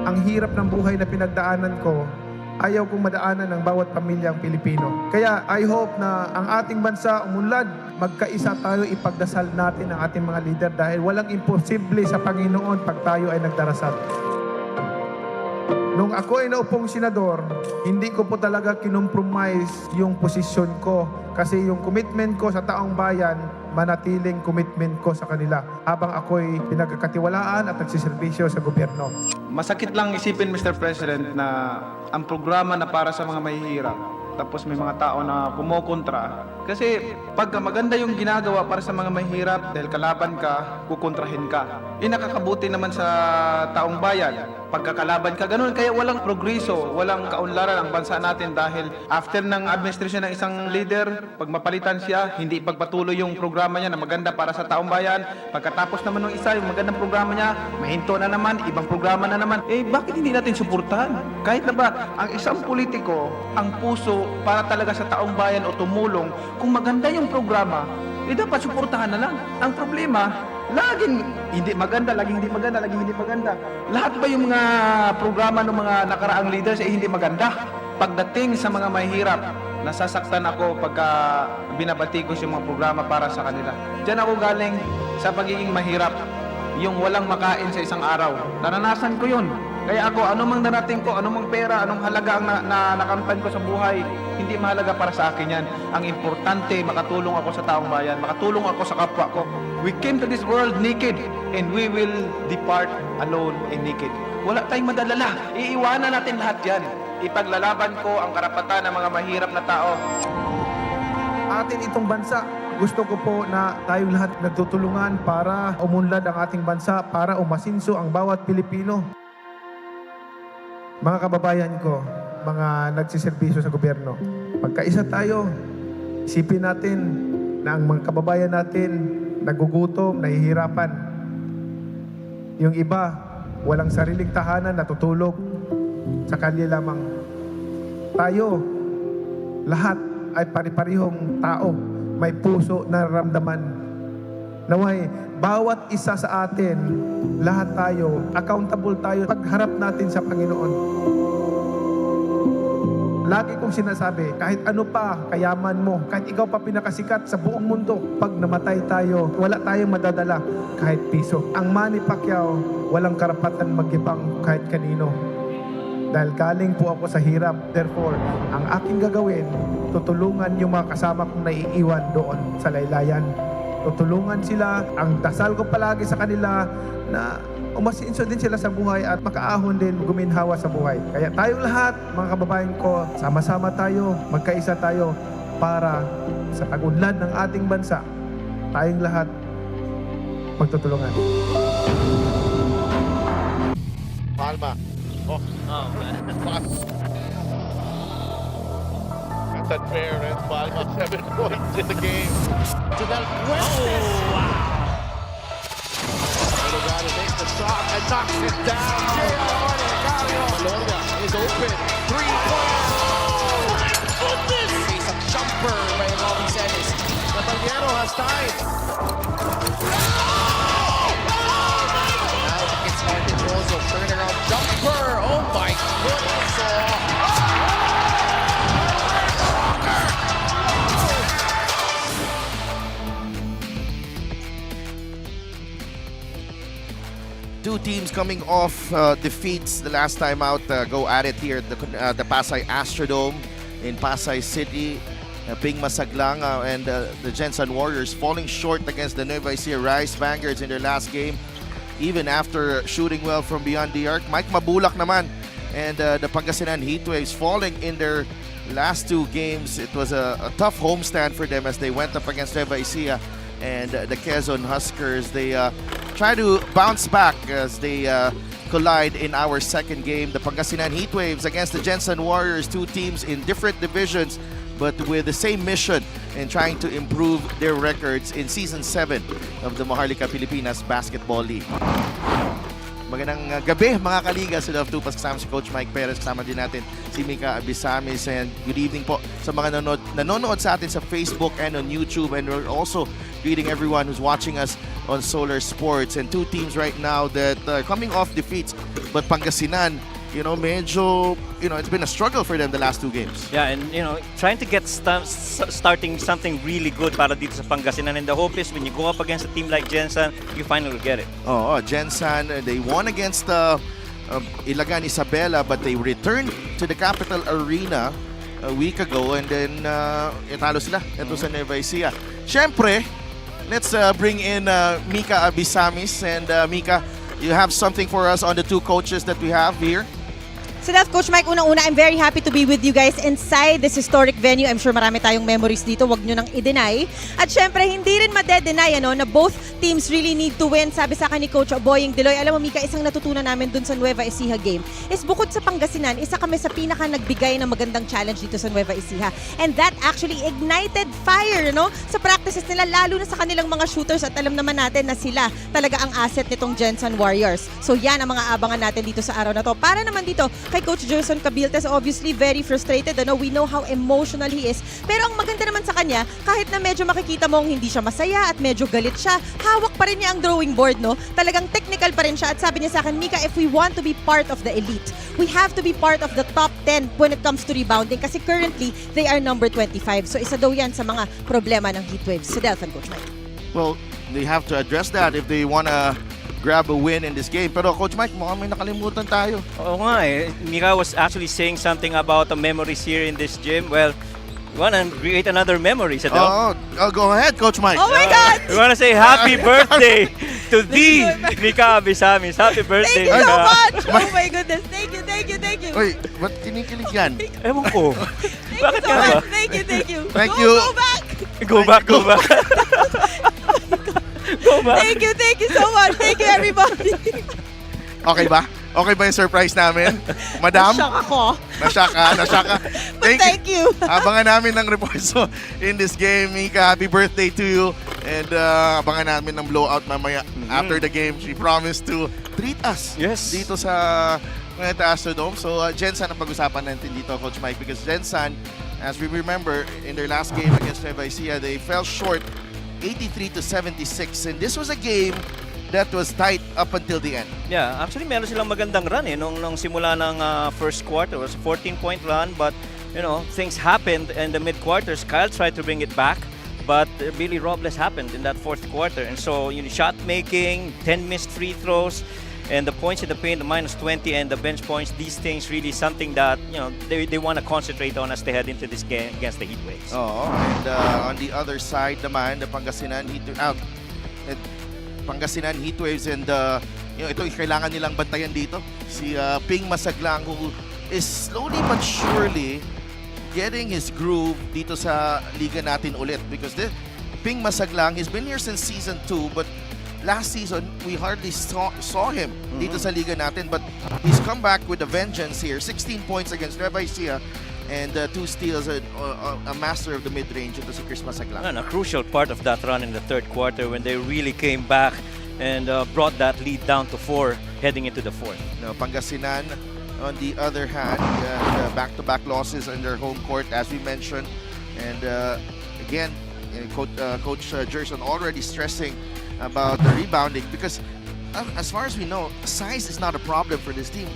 ang hirap ng buhay na pinagdaanan ko, ayaw kong madaanan ng bawat pamilyang Pilipino. Kaya I hope na ang ating bansa umunlad, magkaisa tayo, ipagdasal natin ang ating mga leader dahil walang imposible sa Panginoon pag tayo ay nagdarasal. Nung ako ay naupong senador, hindi ko po talaga kinompromise yung posisyon ko kasi yung commitment ko sa taong bayan, manatiling commitment ko sa kanila habang ako'y pinagkakatiwalaan at nagsiservisyo sa gobyerno. Masakit lang isipin, Mr. President, na ang programa na para sa mga mahihirap, tapos may mga tao na kumokontra. Kasi pag maganda yung ginagawa para sa mga mahihirap, dahil kalaban ka, kukontrahin ka. Nakakabuti naman sa taong bayan. Pagkakalaban ka, ganun. Kaya walang progreso, walang kaunlaran ang bansa natin dahil after ng administration ng isang leader, pag mapalitan siya, hindi pagpatuloy yung programa niya na maganda para sa taong bayan. Pagkatapos naman ng isa, yung magandang programa niya, mahinto na naman, ibang programa na naman. Bakit hindi natin suportahan? Kahit na ba, ang isang politiko, ang puso para talaga sa taong bayan o tumulong, kung maganda yung programa, dapat suportahan na lang. Ang problema, laging hindi maganda, laging hindi maganda, laging hindi maganda. Lahat ba yung mga programa ng mga nakaraang leaders ay hindi maganda? Pagdating sa mga mahihirap, nasasaktan ako pagka binabati ko yung mga programa para sa kanila. Diyan ako galing sa pagiging mahirap, yung walang makain sa isang araw. Naranasan ko yun. Kaya ako, anumang darating ko, anumang pera, anong halaga ang nakamtan ko sa buhay, hindi mahalaga para sa akin yan. Ang importante, makatulong ako sa taong bayan, makatulong ako sa kapwa ko. We came to this world naked, and we will depart alone and naked. Wala tayong madalala. Iiwanan natin lahat yan. Ipaglalaban ko ang karapatan ng mga mahirap na tao. Atin itong bansa, gusto ko po na tayong lahat nagtutulungan para umunlad ang ating bansa, para umasinso ang bawat Pilipino. Mga kababayan ko, mga nagsiservisyo sa gobyerno, magkaisa tayo. Isipin natin na ang mga kababayan natin nagugutom, nahihirapan. Yung iba, walang sariling tahanan, natutulog sa kalye lamang. Tayo, lahat ay pari-parihong tao, may puso na nararamdaman. Naway, bawat isa sa atin, lahat tayo, accountable tayo pagharap natin sa Panginoon. Lagi kong sinasabi, kahit ano pa kayaman mo, kahit ikaw pa pinakasikat sa buong mundo, pag namatay tayo, wala tayong madadala kahit piso. Ang Manny Pacquiao, walang karapatan magibang kahit kanino. Dahil galing po ako sa hirap. Therefore, ang aking gagawin, tutulungan yung mga kasama kong naiiwan doon sa laylayan. Tutulungan sila. Ang dasal ko palagi sa kanila na umasinso din sila sa buhay at makaahon din, guminhawa sa buhay. Kaya tayong lahat, mga kababayan ko, sama-sama tayo, magkaisa tayo para sa pag-unlad ng ating bansa, tayong lahat magtutulungan. Palma. Oh, man. that's unfair, and Palma 7 points in the game. To Del Fuentes. Oh, wow. Delgado takes the shot and knocks it down. Malonia is open. 3-point. Oh, my goodness. Face a jumper by Robin Celis. Caballero has time. Now it's Martin Rosso. Turnaround jumper. Oh my goodness. Two teams coming off defeats the last time out go at it here at the Pasay Astrodome in Pasay City. Ping Masaglang and the Gensan Warriors falling short against the Nueva Ecija Rice Vanguards in their last game, even after shooting well from beyond the arc. Mike Mabulak naman and the Pangasinan Heatwaves falling in their last two games. It was a tough homestand for them as they went up against Nueva Ecija and the Quezon Huskers. They try to bounce back as they collide in our second game. The Pangasinan Heatwaves against the Gensan Warriors, two teams in different divisions but with the same mission in trying to improve their records in Season 7 of the Maharlika Pilipinas Basketball League. Magandang gabi mga kaliga. Sa Love 2 kasama si Coach Mike Perez, kasama din natin si Mika Abisamis, and good evening po sa mga nanonood sa atin sa Facebook and on YouTube, and we're also greeting everyone who's watching us on Solar Sports, and two teams right now that are coming off defeats. But Pangasinan, medyo, it's been a struggle for them the last two games. Yeah, and trying to get starting something really good para dito sa Pangasinan, and the hope is when you go up against a team like Gensan, you finally get it. Gensan, they won against Ilagan Isabela, but they returned to the Capital Arena a week ago, and then italo sila ito sa Nueva Ecija. Syempre, let's bring in Mika Abisamis, and Mika, you have something for us on the two coaches that we have here. So that's Coach Mike, unang-una, I'm very happy to be with you guys inside this historic venue. I'm sure marami tayong memories dito, wag nyo nang i-deny. At syempre, hindi rin made-deny na both teams really need to win. Sabi sa akin ni Coach Boying Diloy, alam mo Mika, isang natutunan namin dun sa Nueva Ecija game is bukod sa Pangasinan, isa kami sa pinaka nagbigay ng magandang challenge dito sa Nueva Ecija. And that actually ignited fire, sa practices nila, lalo na sa kanilang mga shooters, at alam naman natin na sila talaga ang asset nitong Gensan Warriors. So yan ang mga abangan natin dito sa araw na to. Para naman dito, kay Coach Gensan Cabiltes, obviously very frustrated. We know how emotional he is. Pero ang maganda naman sa kanya, kahit na medyo makikita mong hindi siya masaya at medyo galit siya, hawak pa rin niya ang drawing board, Talagang technical pa rin siya. At sabi niya sa akin, Mika, if we want to be part of the elite, we have to be part of the top 10 when it comes to rebounding, kasi currently, they are number 25. So isa daw yan sa mga problema ng Heatwaves. So Delphin, Coach Mike. Well, they have to address that if they wanna grab a win in this game. Pero Coach Mike, mukhang may nakalimutan tayo. Oo nga Mika was actually saying something about the memories here in this gym. Well, we want to create another memory. Go ahead, Coach Mike. Oh my God! We want to say happy birthday to the Mika Abisamis. Happy birthday, Thank you so Mika. much! Oh my goodness! Thank you, thank you, thank you! Uy, ba't kinikilig yan? Ewan ko. Bakit Thank you ka so ba? much! Thank you, thank you! Thank Go, you. Go back! Go back, go back. Go back. Thank you so much! Thank you, everybody! Okay ba? Okay ba yung surprise namin? Madam? Shock ako. Nasyak ka. But thank you! Abangan namin ng reports in this game. Mika, happy birthday to you. And abangan namin ng blowout mamaya after the game. She promised to treat us dito sa Astrodome. So Gensan ang pag-usapan natin dito, Coach Mike, because Gensan, as we remember, in their last game against Nueva Ecija, they fell short 83-76, and this was a game that was tight up until the end. Yeah, actually meron silang magandang run nung simula ng first quarter. It was a 14-point run, but things happened in the mid-quarters. Kyle tried to bring it back, but really Robles happened in that fourth quarter. And so shot making, 10 missed free throws, and the points in the paint, the -20 and the bench points, these things really something that they want to concentrate on as they head into this game against the Heatwaves. And on the other side naman, the Pangasinan Heatwaves, and ito kailangan nilang bantayan dito. Si Ping Masaglang, who is slowly but surely getting his groove dito sa liga natin ulit, because Ping Masaglang, he's been here since season 2, but last season, we hardly saw him dito sa liga natin, but he's come back with a vengeance here. 16 points against Nueva Ecija and 2 steals, a master of the mid-range ito si Chris Masaglang. A crucial part of that run in the third quarter when they really came back and brought that lead down to 4 heading into the fourth. Pangasinan, on the other hand, back-to-back losses on their home court, as we mentioned. And again, Coach Gerson already stressing about the rebounding, because as far as we know, size is not a problem for this team.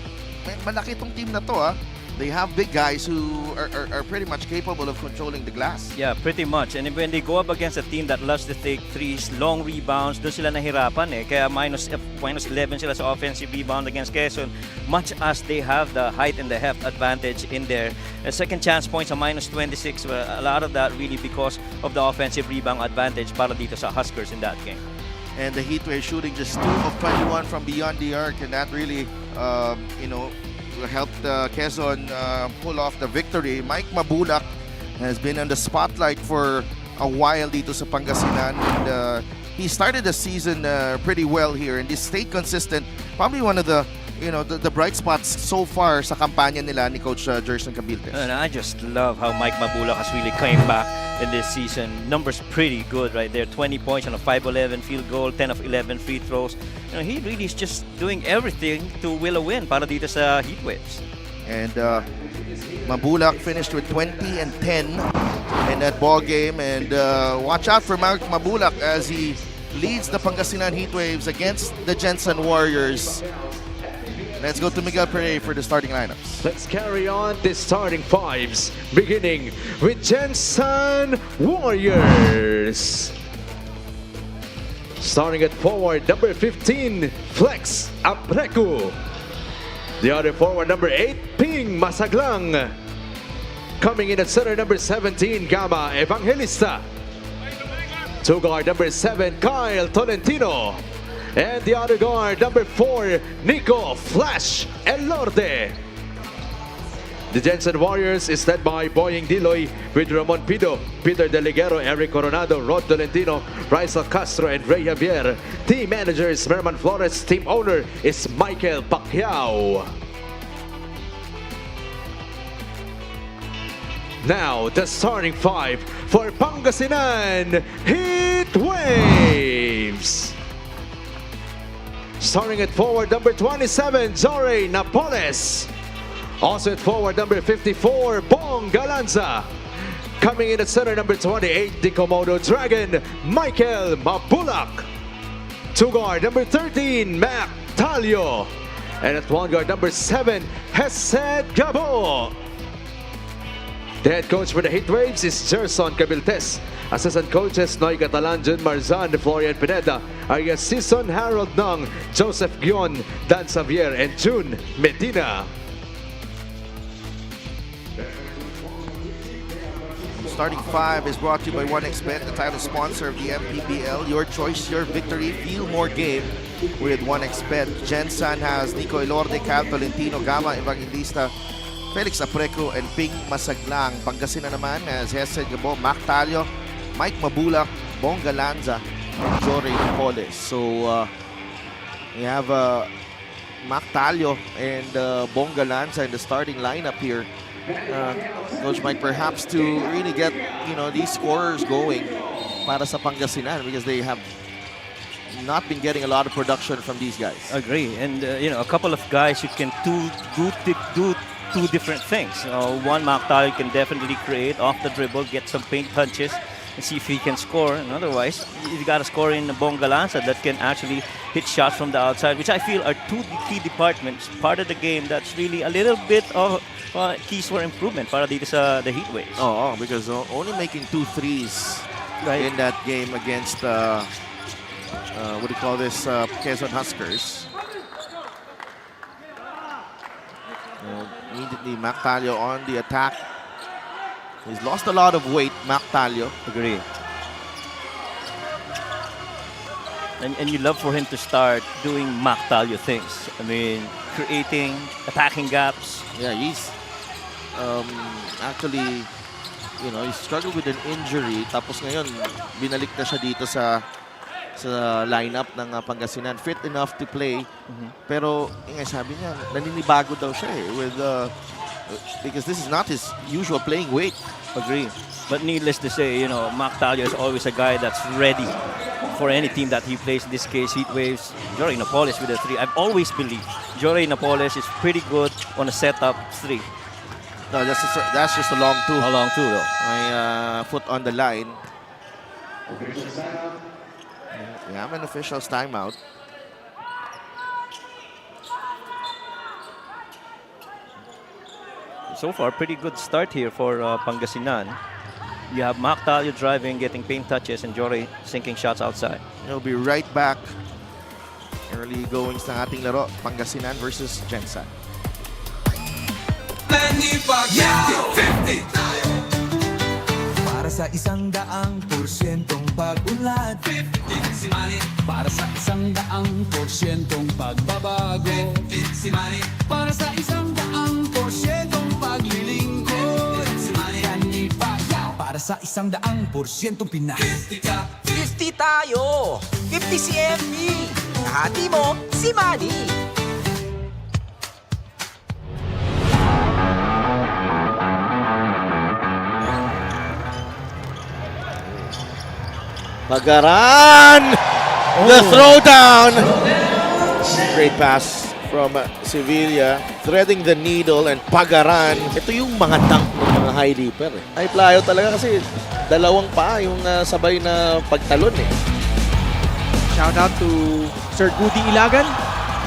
Malaki tong team na to. They have big guys who are pretty much capable of controlling the glass. Yeah, pretty much. And when they go up against a team that loves to take threes, long rebounds, doon sila nahirapan Kaya minus 11 sila sa offensive rebound against Quezon, much as they have the height and the heft advantage in there. Second chance points are -26. A lot of that really because of the offensive rebound advantage para dito sa Huskers in that game. And the Heatwave shooting just 2 of 21 from beyond the arc, and that really, helped Quezon pull off the victory. Mike Mabulak has been on the spotlight for a while dito sa Pangasinan, and he started the season pretty well here, and he stayed consistent. Probably one of the the bright spots so far sa kampanya nila ni Coach Gerson Cabiltes. And I just love how Mike Mabulak has really came back in this season. Numbers pretty good right there. 20 points on a 5-11 field goal, 10 of 11 free throws. He really is just doing everything to will a win para dito sa Heatwaves. And Mabulak finished with 20 and 10 in that ball game, and watch out for Mike Mabulak as he leads the Pangasinan Heatwaves against the Gensan Warriors. Let's go to Miguel Perey for the starting lineups. Let's carry on the starting fives, beginning with Gensan Warriors. Starting at forward, number 15, Flex Apreku. The other forward, number 8, Ping Masaglang. Coming in at center, number 17, Gama Evangelista. Two guard, number 7, Kyle Tolentino. And the other guard, number 4, Nico Flash Elorde. The Gensan Warriors is led by Boying Diloy with Ramon Pido, Peter Deligero, Eric Coronado, Rod Tolentino, Rizal Castro, and Ray Javier. Team manager is Merman Flores. Team owner is Michael Pacquiao. Now, the starting five for Pangasinan Heatwaves. Starting at forward, number 27, Zore Napoles. Also at forward, number 54, Bong Galanza. Coming in at center, number 28, the Komodo Dragon, Michael Mabulak. Two guard, number 13, Mac Talio. And at one guard, number 7, Hesed Gabo. The head coach for the Heatwaves is Gerson Cabiltes. Assistant coaches Noy Catalan, Jun Marzan, Florian Pineda, Arias Sison, Harold Nong, Joseph Guion, Dan Xavier, and June Medina. Starting five is brought to you by 1xBet, the title sponsor of the MPBL. Your choice, your victory. Feel more game with 1xBet. Gensan has Nico Elorde, Cal Tolentino, Gama Evangelista, Felix Apreco, and Ping Masaglang. Pangasinan naman has Hesed Gabo, Mac Talio, Mike Mabulak, Bong Galanza, and Jory Napoles. So we have Mac Talio and Bong Galanza in the starting lineup here. Coach Mike, perhaps to really get these scorers going para sa Pangasinan, because they have not been getting a lot of production from these guys. Agree, and a couple of guys who can do two different things. One, Mactal can definitely create off the dribble, get some paint punches, and see if he can score. And otherwise, you got to score in Bong Galanza that can actually hit shots from the outside, which I feel are two key departments, part of the game that's really a little bit of keys for improvement para dito sa the Heatwaves. Oh, because only making 2 threes in that game against what do you call this, Quezon Huskers. Immediately Mac Talio on the attack. He's lost a lot of weight, Mac Talio. Agree. And you love for him to start doing Mac Talio things. I mean, creating, attacking gaps. Yeah, he's actually, he struggled with an injury. Tapos ngayon, binalik na siya dito sa lineup ng Pangasinan. Fit enough to play. Pero, sabi niya, naninibago daw siya with because this is not his usual playing weight. Agree. But needless to say, Mac Talio is always a guy that's ready for any team that he plays. In this case, Heatwaves, Jory Napoles with a 3. I've always believed Jory Napoles is pretty good on a setup 3. No, that's just a long 2. A long 2 though. My foot on the line. We have an official's timeout. So far, pretty good start here for Pangasinan. You have Mac Talio driving, getting paint touches, and Jory sinking shots outside. We'll be right back. Early goings ng ating laro, Pangasinan versus Gensan. Para sa 100%'ong pag-unlad, 15 si Manny. Para sa 100%'ong pagbabago, 15 si Manny. Para sa 100%'ong paglilingkod, 15 si Manny. Para sa 100%'ong Pinas, 50 tayo, 50 si MB. Kahati mo si Manny. Pagaran! The throwdown! Great pass from Sevilla. Threading the needle and Pagaran. Ito yung mga dunk ng mga high leaper. High flyer talaga kasi dalawang paa yung sabay na pagtalon . Shout out to Sir Goody Ilagan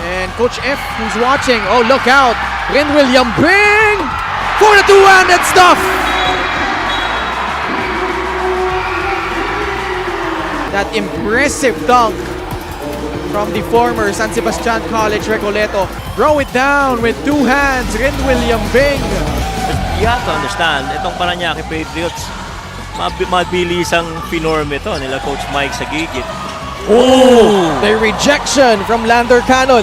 and Coach F who's watching. Oh, look out! Rin William Bing for the two-handed stuff. That impressive dunk from the former San Sebastian College Recoleto. Throw it down with two hands, Rin William Bing. You have to understand, itong Paranaque Patriots, mabilis ang pinorm ito nila Coach Mike sa gigit. Oh! The rejection from Lander Cannon.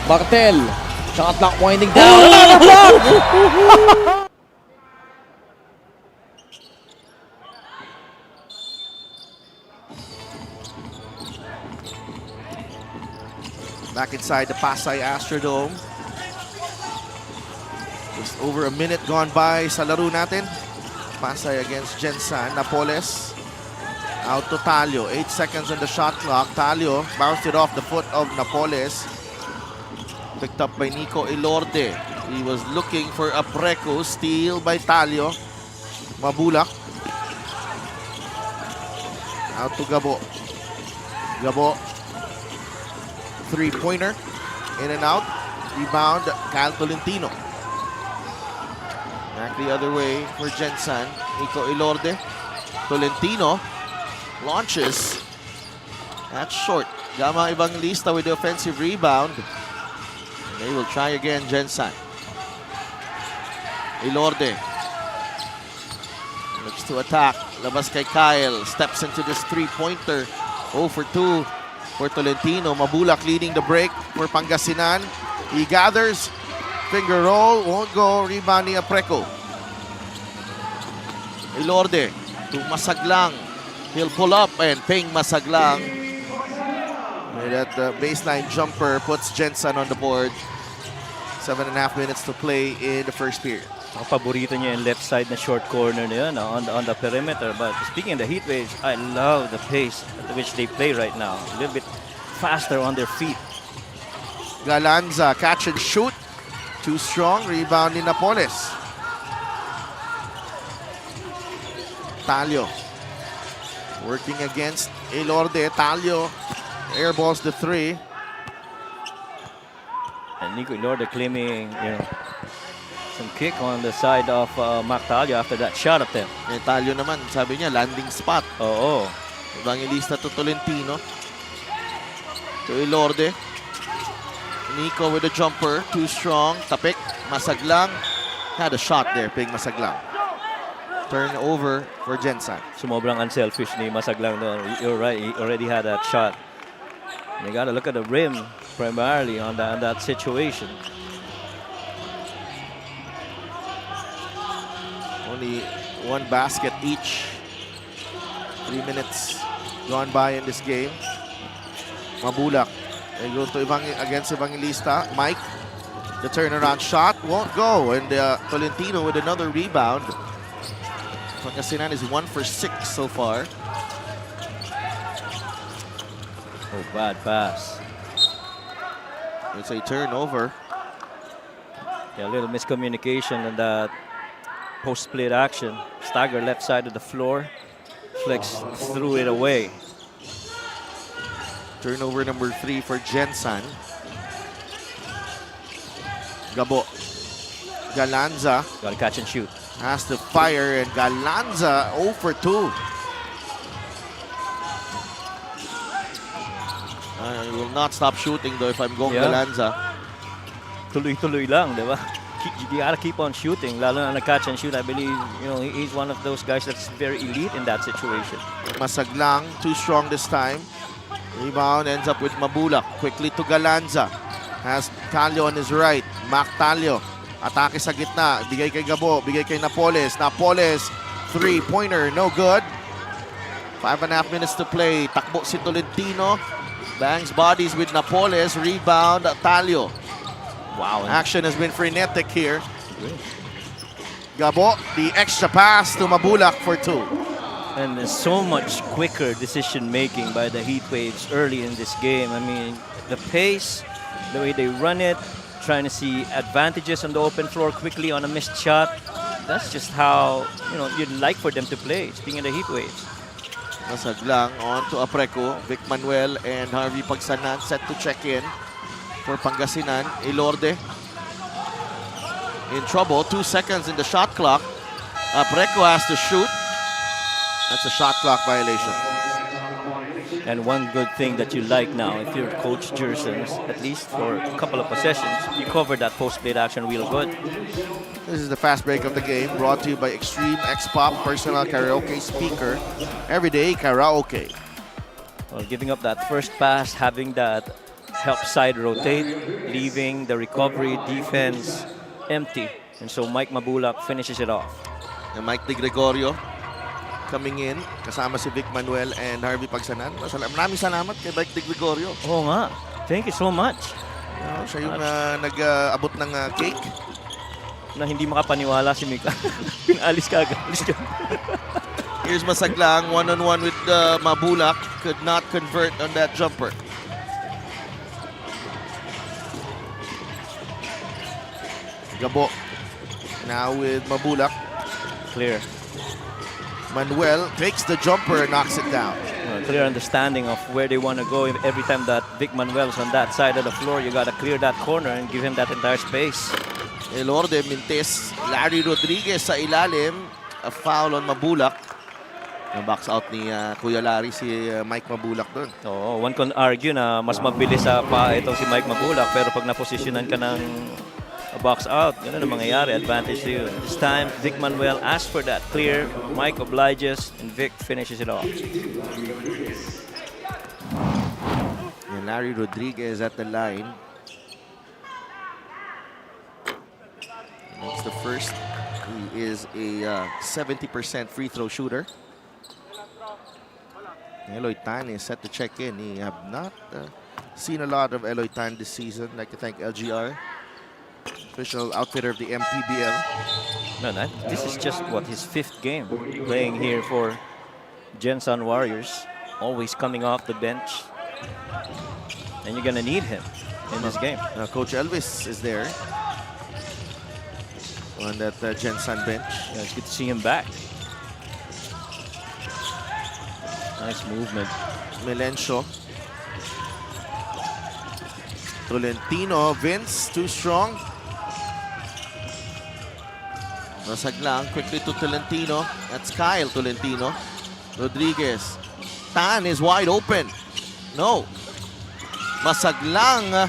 Bartel. Shot clock winding down. Another block! Back inside the Pasay Astrodome. Just over a minute gone by sa laro natin. Pasay against Gensan. Napoles. Out to Talio. 8 seconds on the shot clock. Talio bounced it off the foot of Napoles. Picked up by Nico Elorde. He was looking for a Preco. Steal by Talio. Mabulak. Out to Gabo. Gabo. Three-pointer. In and out. Rebound. Cal Tolentino. Back the other way for Gensan. Nico Elorde. Tolentino. Launches. That's short. Gama Evangelista with the offensive rebound. They will try again, Gensan. Elorde. Looks to attack. Labas kay Kyle. Steps into this three-pointer. 0 for 2 for Tolentino. Mabulak leading the break for Pangasinan. He gathers. Finger roll. Won't go. Rebound ni Apreco. Elorde. To Masaglang. He'll pull up and ping Masaglang. And that baseline jumper puts Gensan on the board. 7.5 minutes to play in the first period. Ang paborito niya yung left side na short corner na yun on the perimeter. But speaking of the heat waves, I love the pace at which they play right now. A little bit faster on their feet. Galanza, catch and shoot. Too strong. Rebound ni Napoles. Talio. Working against Elorde. Talio airballs the three. And Nico Elorde claiming, some kick on the side of Mac Talio after that shot attempt. Talio naman, sabi niya, landing spot. Oo. Evangelista to Tolentino. To Elorde. Nico with a jumper. Too strong. Tapik. Masaglang. Had a shot there, ping Masaglang. Turnover for Gensan. Sumobrang unselfish ni Masaglang doon. You're right, he already had that shot. You gotta look at the rim primarily on that situation. Only one basket each. 3 minutes gone by in this game. Mabulak. They go to against Evangelista. Mike, the turnaround shot won't go. And Tolentino with another rebound. Pangasinan is 1 for 6 so far. Oh, bad pass. It's a turnover. Yeah, a little miscommunication in that post-split action. Stagger left side of the floor. Flex threw it away. Turnover number 3 for Gensan. Gabo. Galanza. Gotta catch and shoot. Has to fire, and Galanza 0 for 2. I will not stop shooting though if I'm going Galanza. Tuloy-tuloy lang, di ba? You gotta keep on shooting, lalo na catch and shoot. I believe, he's one of those guys that's very elite in that situation. Masaglang, too strong this time. Rebound ends up with Mabulak. Quickly to Galanza. Has Talio on his right. Mac Talio. Atake sa gitna. Bigay kay Gabo. Bigay kay Napoles. Napoles. Three-pointer. No good. 5.5 minutes to play. Takbo si Tolentino. Bangs bodies with Napoles. Rebound. Talio. Wow. Action has been frenetic here. Gabo. The extra pass to Mabulak for 2. And there's so much quicker decision-making by the Heat Waves early in this game. I mean, the pace, the way they run it, trying to see advantages on the open floor quickly on a missed shot. That's just how, you'd like for them to play, speaking of the Heat Waves. Masaglang on to Apreco. Vic Manuel and Harvey Pagsanan set to check in for Pangasinan. Ilorde in trouble. 2 seconds in the shot clock. Apreco has to shoot. That's a shot clock violation. And one good thing that you like now, if you're Coach Gensan, at least for a couple of possessions, you cover that post-play action real good. This is the fast break of the game, brought to you by Extreme X-Pop Personal Karaoke Speaker. Everyday karaoke. Well, giving up that first pass, having that help side rotate, leaving the recovery defense empty. And so Mike Mabulak finishes it off. And Mike De Gregorio coming in, kasama si Vic Manuel and Harvey Pagsanan. Maraming salamat kay Mike De Gregorio. Oo nga. Thank you so much. Siya yung nag-abot ng cake. Na hindi makapaniwala si Mika. Pinalis ka agad. Here's Masaglang, one-on-one with Mabulak. Could not convert on that jumper. Gabo now with Mabulak. Clear. Manuel takes the jumper and knocks it down. Clear understanding of where they want to go. Every time that Vic Manuel's on that side of the floor, you got to clear that corner and give him that entire space. Elorde, Mintes, Larry Rodriguez sa ilalim. A foul on Mabulak. Yung box out ni Kuya Larry si Mike Mabulak doon. Oo, one can argue na mas mabilis sa paa itong si Mike Mabulak, pero pag naposisyonan ka ng box out, ganun ang mangyayari. Advantage to you. This time, Vic Manuel asks for that clear. Mike obliges, and Vic finishes it off. And Larry Rodriguez at the line. That's the first. He is a 70% free throw shooter. Eloy Tan is set to check in. He have not seen a lot of Eloy Tan this season. I'd like to thank LGR, official outfitter of the MPBL. No, this is just what his 5th game playing here for Gensan Warriors. Always coming off the bench, and you're gonna need him in this game. Coach Elvis is there on that Gensan bench. Yeah, it's good to see him back. Nice movement. Melencio. Tolentino, Vince, too strong. Masaglang, quickly to Tolentino. That's Kyle Tolentino. Rodriguez. Tan is wide open. No. Masaglang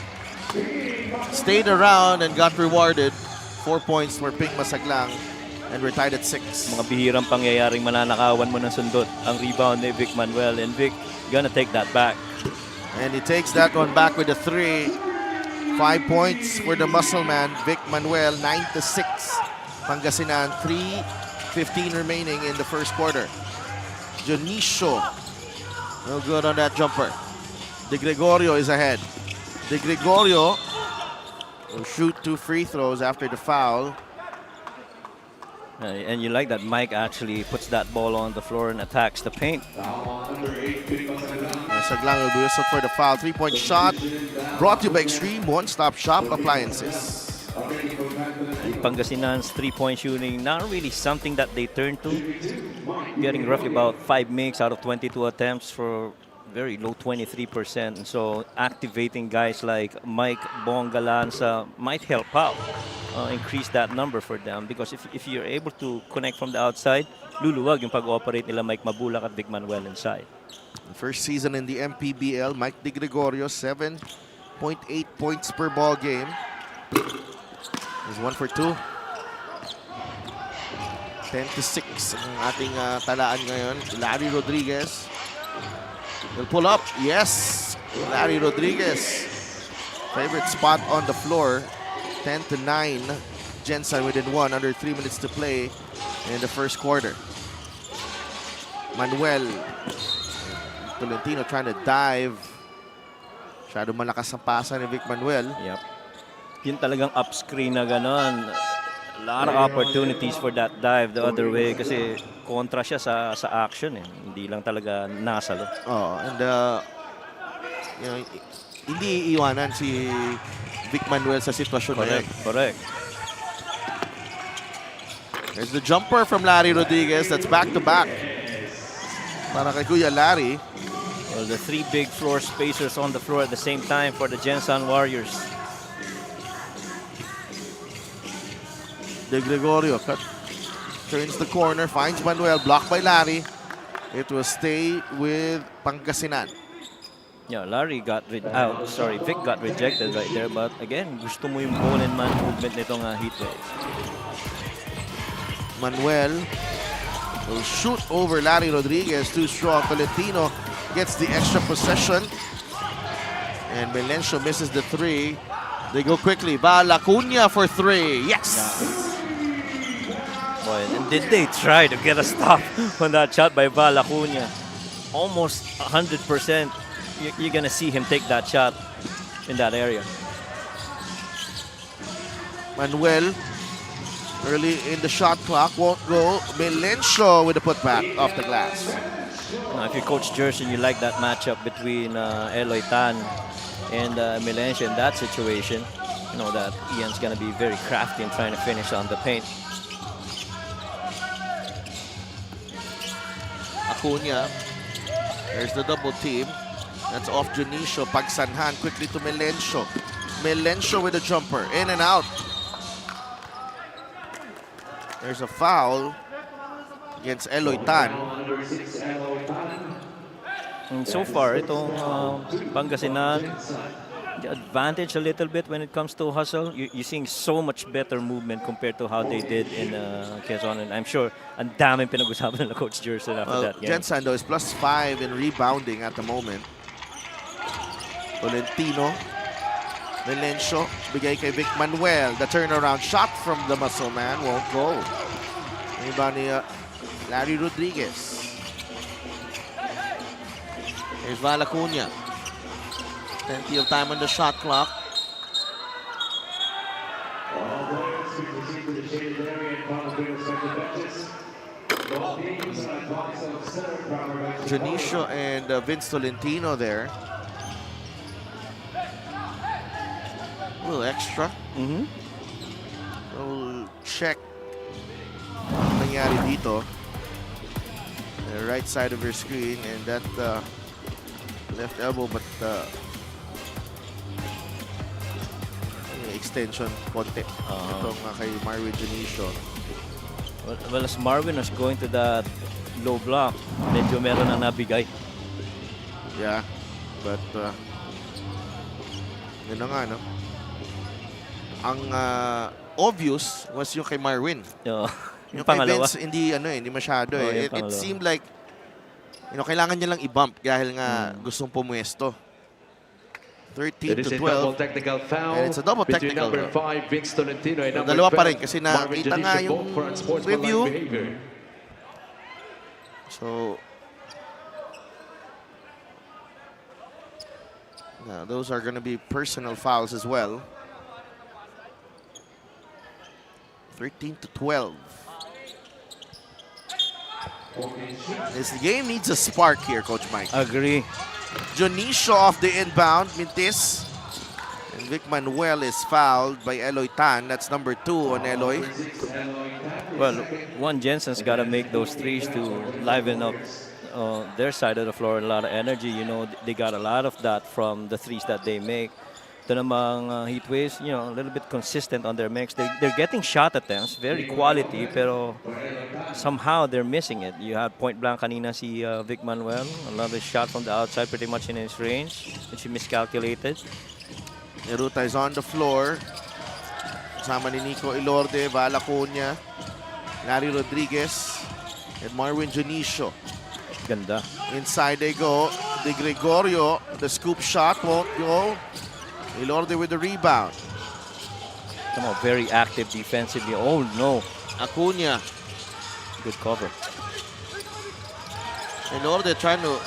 stayed around and got rewarded. 4 points for Ping Masaglang. And we're tied at 6. Mga bihirang pangyayaring mananakawan mo ng sundot. Ang rebound ni Vic Manuel, and Vic gonna take that back. And he takes that one back with a 3. 5 points for the muscle man, Vic Manuel, 9-6. Pangasinan, 3:15 remaining in the first quarter. Dionisio, no good on that jumper. De Gregorio is ahead. De Gregorio will shoot 2 free throws after the foul. And you like that Mike actually puts that ball on the floor and attacks the paint. Saglang will be whistled for the foul. 3-point shot brought to you by Extreme One-Stop Shop Appliances. Pangasinan's 3-point shooting, not really something that they turn to. Getting roughly about 5 makes out of 22 attempts for very low 23%. And so activating guys like Mike Bongalansa might help out. Increase that number for them, because if you're able to connect from the outside, luluwag yung pag-operate nila Mike Mabulak at Vic Manuel inside. First season in the MPBL, Mike De Gregorio, 7.8 points per ball game. He's 1 for 2. 10-6 ang ating talaan ngayon. Larry Rodriguez will pull up. Yes, Larry Rodriguez. Favorite spot on the floor. 10-9. Gensan within 1, under 3 minutes to play in the first quarter. Manuel. Tolentino trying to dive. Masyado malakas ang pasa ni Vic Manuel. Yep. Yun talagang up-screen na gano'n. A lot of opportunities for that dive the other way kasi kontra siya sa action eh. Hindi lang talaga nasalo. Oh, and you know, hindi iiwanan si Vic Manuel sa sitwasyon na yan. Correct. There's the jumper from Larry Rodriguez. That's back-to-back. Para kay Kuya Larry. Well, the three big floor spacers on the floor at the same time for the Gensan Warriors. De Gregorio turns the corner, finds Manuel, blocked by Larry. It will stay with Pangasinan. Yeah, Larry got Vic got rejected right there, but again, gusto mo yung ball and man movement nitong Heat Waves. Manuel will shoot over Larry Rodriguez, too strong. Tolentino gets the extra possession. And Melencio misses the three. They go quickly. Balacuna for three. Yes! Boy, and did they try to get a stop on that shot by Val Acuña? Almost 100%. You're going to see him take that shot in that area. Manuel, early in the shot clock, won't go. Melencio with a putback off the glass. Now, if you're Coach Jerson, you like that matchup between Eloy Tan and Melencio in that situation. You know that Ian's going to be very crafty in trying to finish on the paint. Acuña, there's the double team. That's off Junicio. Pagsanhan quickly to Melencio. Melencio with a jumper, in and out. There's a foul against Eloy Tan. And so far, itong Pangasinan, the advantage a little bit when it comes to hustle. You're seeing so much better movement compared to how they did in Quezon. And I'm sure ang daming pinag-usapan nila Coach Jerson after that game. Gensan though is +5 in rebounding at the moment. Tolentino. Melencio, bigay kay Vic Manuel. The turnaround shot from the muscle man won't go. Iba ni Larry Rodriguez. Here's Val Acuña. Plenty of time on the shot clock. Junicio and Vince Tolentino there. A little extra. We'll check ano nangyari dito. The right side of your screen, and that left elbow, but extension konti. Itong kay Marvin Junicio. Well, as Marvin was going to that low block, medyo meron na nabigay. Yeah, but yun na nga, no? Ang obvious was yung kay Marvin. Yung Yung kay pangalawa. Vince, hindi masyado Oh, eh. It seemed like kailangan niya lang i-bump dahil nga gustong pumuesto. 13 It is to a 12. double technical foul And it's a double between technical. number 5, Vince Tolentino, and number Dalawa pa 12, rin kasi Marvin nakita nga Junicio, yung both for unsportsmanlike review. behavior. So, now those are going to be personal fouls as well. 13 to 12. This game needs a spark here, Coach Mike. Agree. Junicio off the inbound, Mintis. And Vic Manuel is fouled by Eloy Tan. That's number 2 on Eloy. Well, Gensan's got to make those threes to liven up their side of the floor. A lot of energy. You know, they got a lot of that from the threes that they make. Ito namang Heat Waves, a little bit consistent on their mix. They're getting shot attempts, very quality, pero somehow they're missing it. You had point blank kanina si Vic Manuel. Another shot from the outside, pretty much in his range, which he miscalculated. Neruta is on the floor. Kasama ni Nico Ilorde, Val Acuña, Larry Rodriguez, and Marvin Junicio. Ganda. Inside they go. De Gregorio, the scoop shot won't go. Ilorde with the rebound. Come on, very active defensively. Oh no. Acuña. Good cover. Ilorde trying to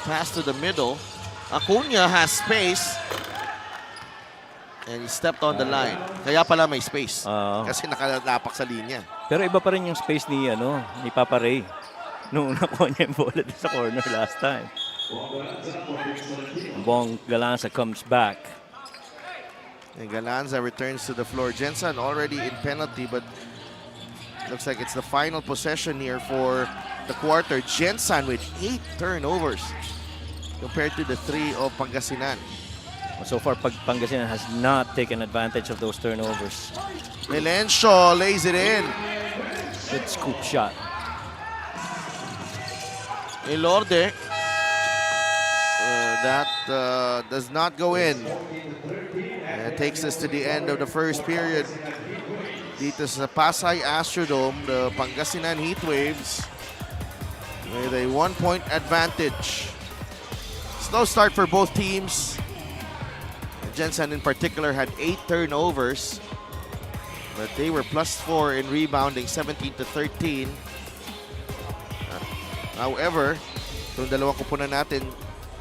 pass to the middle. Acuña has space. And he stepped on the line. Kaya pala may space. Kasi nakalapak sa linya. Pero iba pa rin yung space ni Papa Ray nung nakuha niya yung bola sa corner last time. Bong Galanza comes back. And Galanza returns to the floor. Gensan already in penalty, but looks like it's the final possession here for the quarter. Gensan with 8 turnovers compared to the 3 of Pangasinan. So far, Pangasinan has not taken advantage of those turnovers. Melencio lays it in. Good scoop shot. Ilorde. That does not go in. And takes us to the end of the first period. Dito sa Pasay Astrodome, the Pangasinan Heatwaves with a 1-point advantage. Slow start for both teams. Gensan in particular had 8 turnovers, but they were +4 in rebounding, 17-13. However, itong dalawang kupunan natin,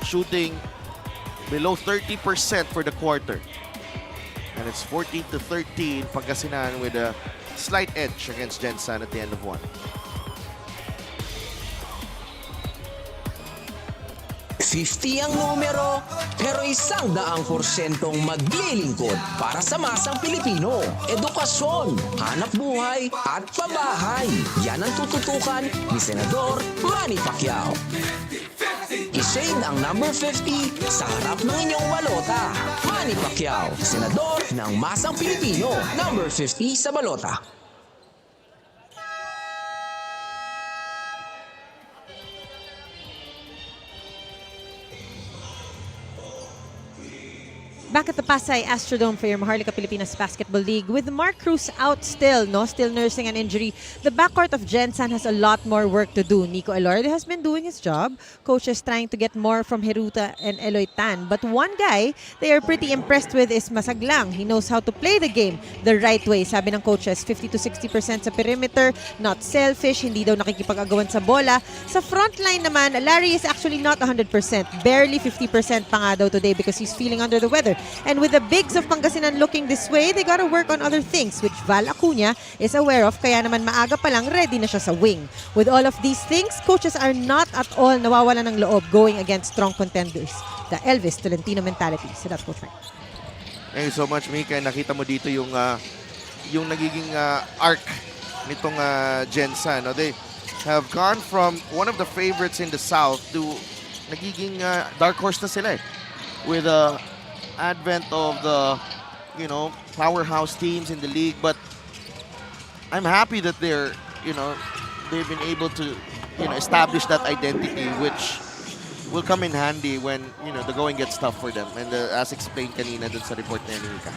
shooting below 30% for the quarter. And it's 14-13, Pangasinan with a slight edge against Gensan at the end of one. Ang numero, pero 100% maglilingkod para sa masang Pilipino. Edukasyon, hanap buhay, at pabahay. Yan ang tututukan ni Senador Manny Pacquiao. I-shade ang number 50 sa harap ng inyong balota. Manny Pacquiao, Senador ng masang Pilipino. Number 50 sa balota. Back at the Pasay Astrodome for your Maharlika Pilipinas Basketball League with Mark Cruz out still nursing an injury. The backcourt of Gensan has a lot more work to do. Nico Elorde has been doing his job. Coaches trying to get more from Heruta and Eloy Tan. But one guy they are pretty impressed with is Masaglang. He knows how to play the game the right way. Sabi ng coaches, 50-60% sa perimeter, not selfish, hindi daw nakikipag-agawan sa bola. Sa frontline naman, Larry is actually not 100%. Barely 50% pa nga daw today because he's feeling under the weather. And with the bigs of Pangasinan looking this way, they gotta work on other things, which Val Acuña is aware of, kaya naman maaga pa lang ready na siya sa wing. With all of these things, coaches are not at all nawawala ng loob going against strong contenders. The Elvis Tolentino mentality. So that's Coach Mike. Thank you so much, Mika. Nakita mo dito yung nagiging arc nitong Gensan. No? They have gone from one of the favorites in the South to nagiging dark horse na sila with advent of the powerhouse teams in the league. But I'm happy that they've been able to establish that identity, which will come in handy when the going gets tough for them. And as explained kanina dun sa report na Mika.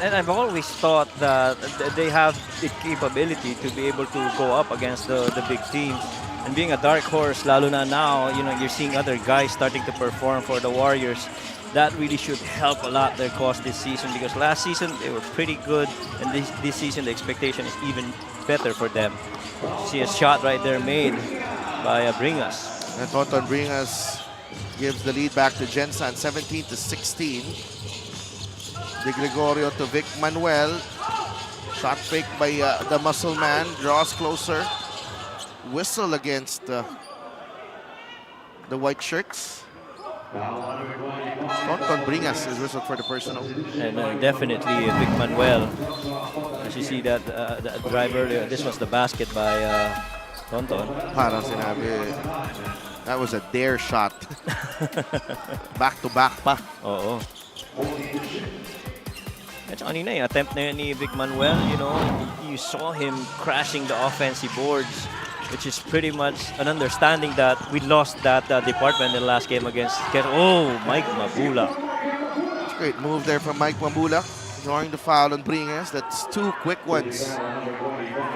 And I've always thought that they have the capability to be able to go up against the big teams. And being a dark horse, lalo na now, you're seeing other guys starting to perform for the Warriors. That really should help a lot their cause this season, because last season they were pretty good, and this season the expectation is even better for them. See a shot right there made by Bringas. And Tonton Bringas gives the lead back to Gensan, 17-16. De Gregorio to Vic Manuel. Shot fake by the muscle man, draws closer. Whistle against the white shirts. Tonton Bringas is whistled for the personal. And definitely Vic Manuel. As you see that drive earlier, this was the basket by Tonton. Parang sinabi, that was a dare shot. Back to back pa. Oo. At kanina yung attempt na yun ni Vic Manuel, you saw him crashing the offensive boards, which is pretty much an understanding that we lost that department in the last game against Mike Mabula. Great move there from Mike Mabula, drawing the foul on Bringas. That's 2 quick ones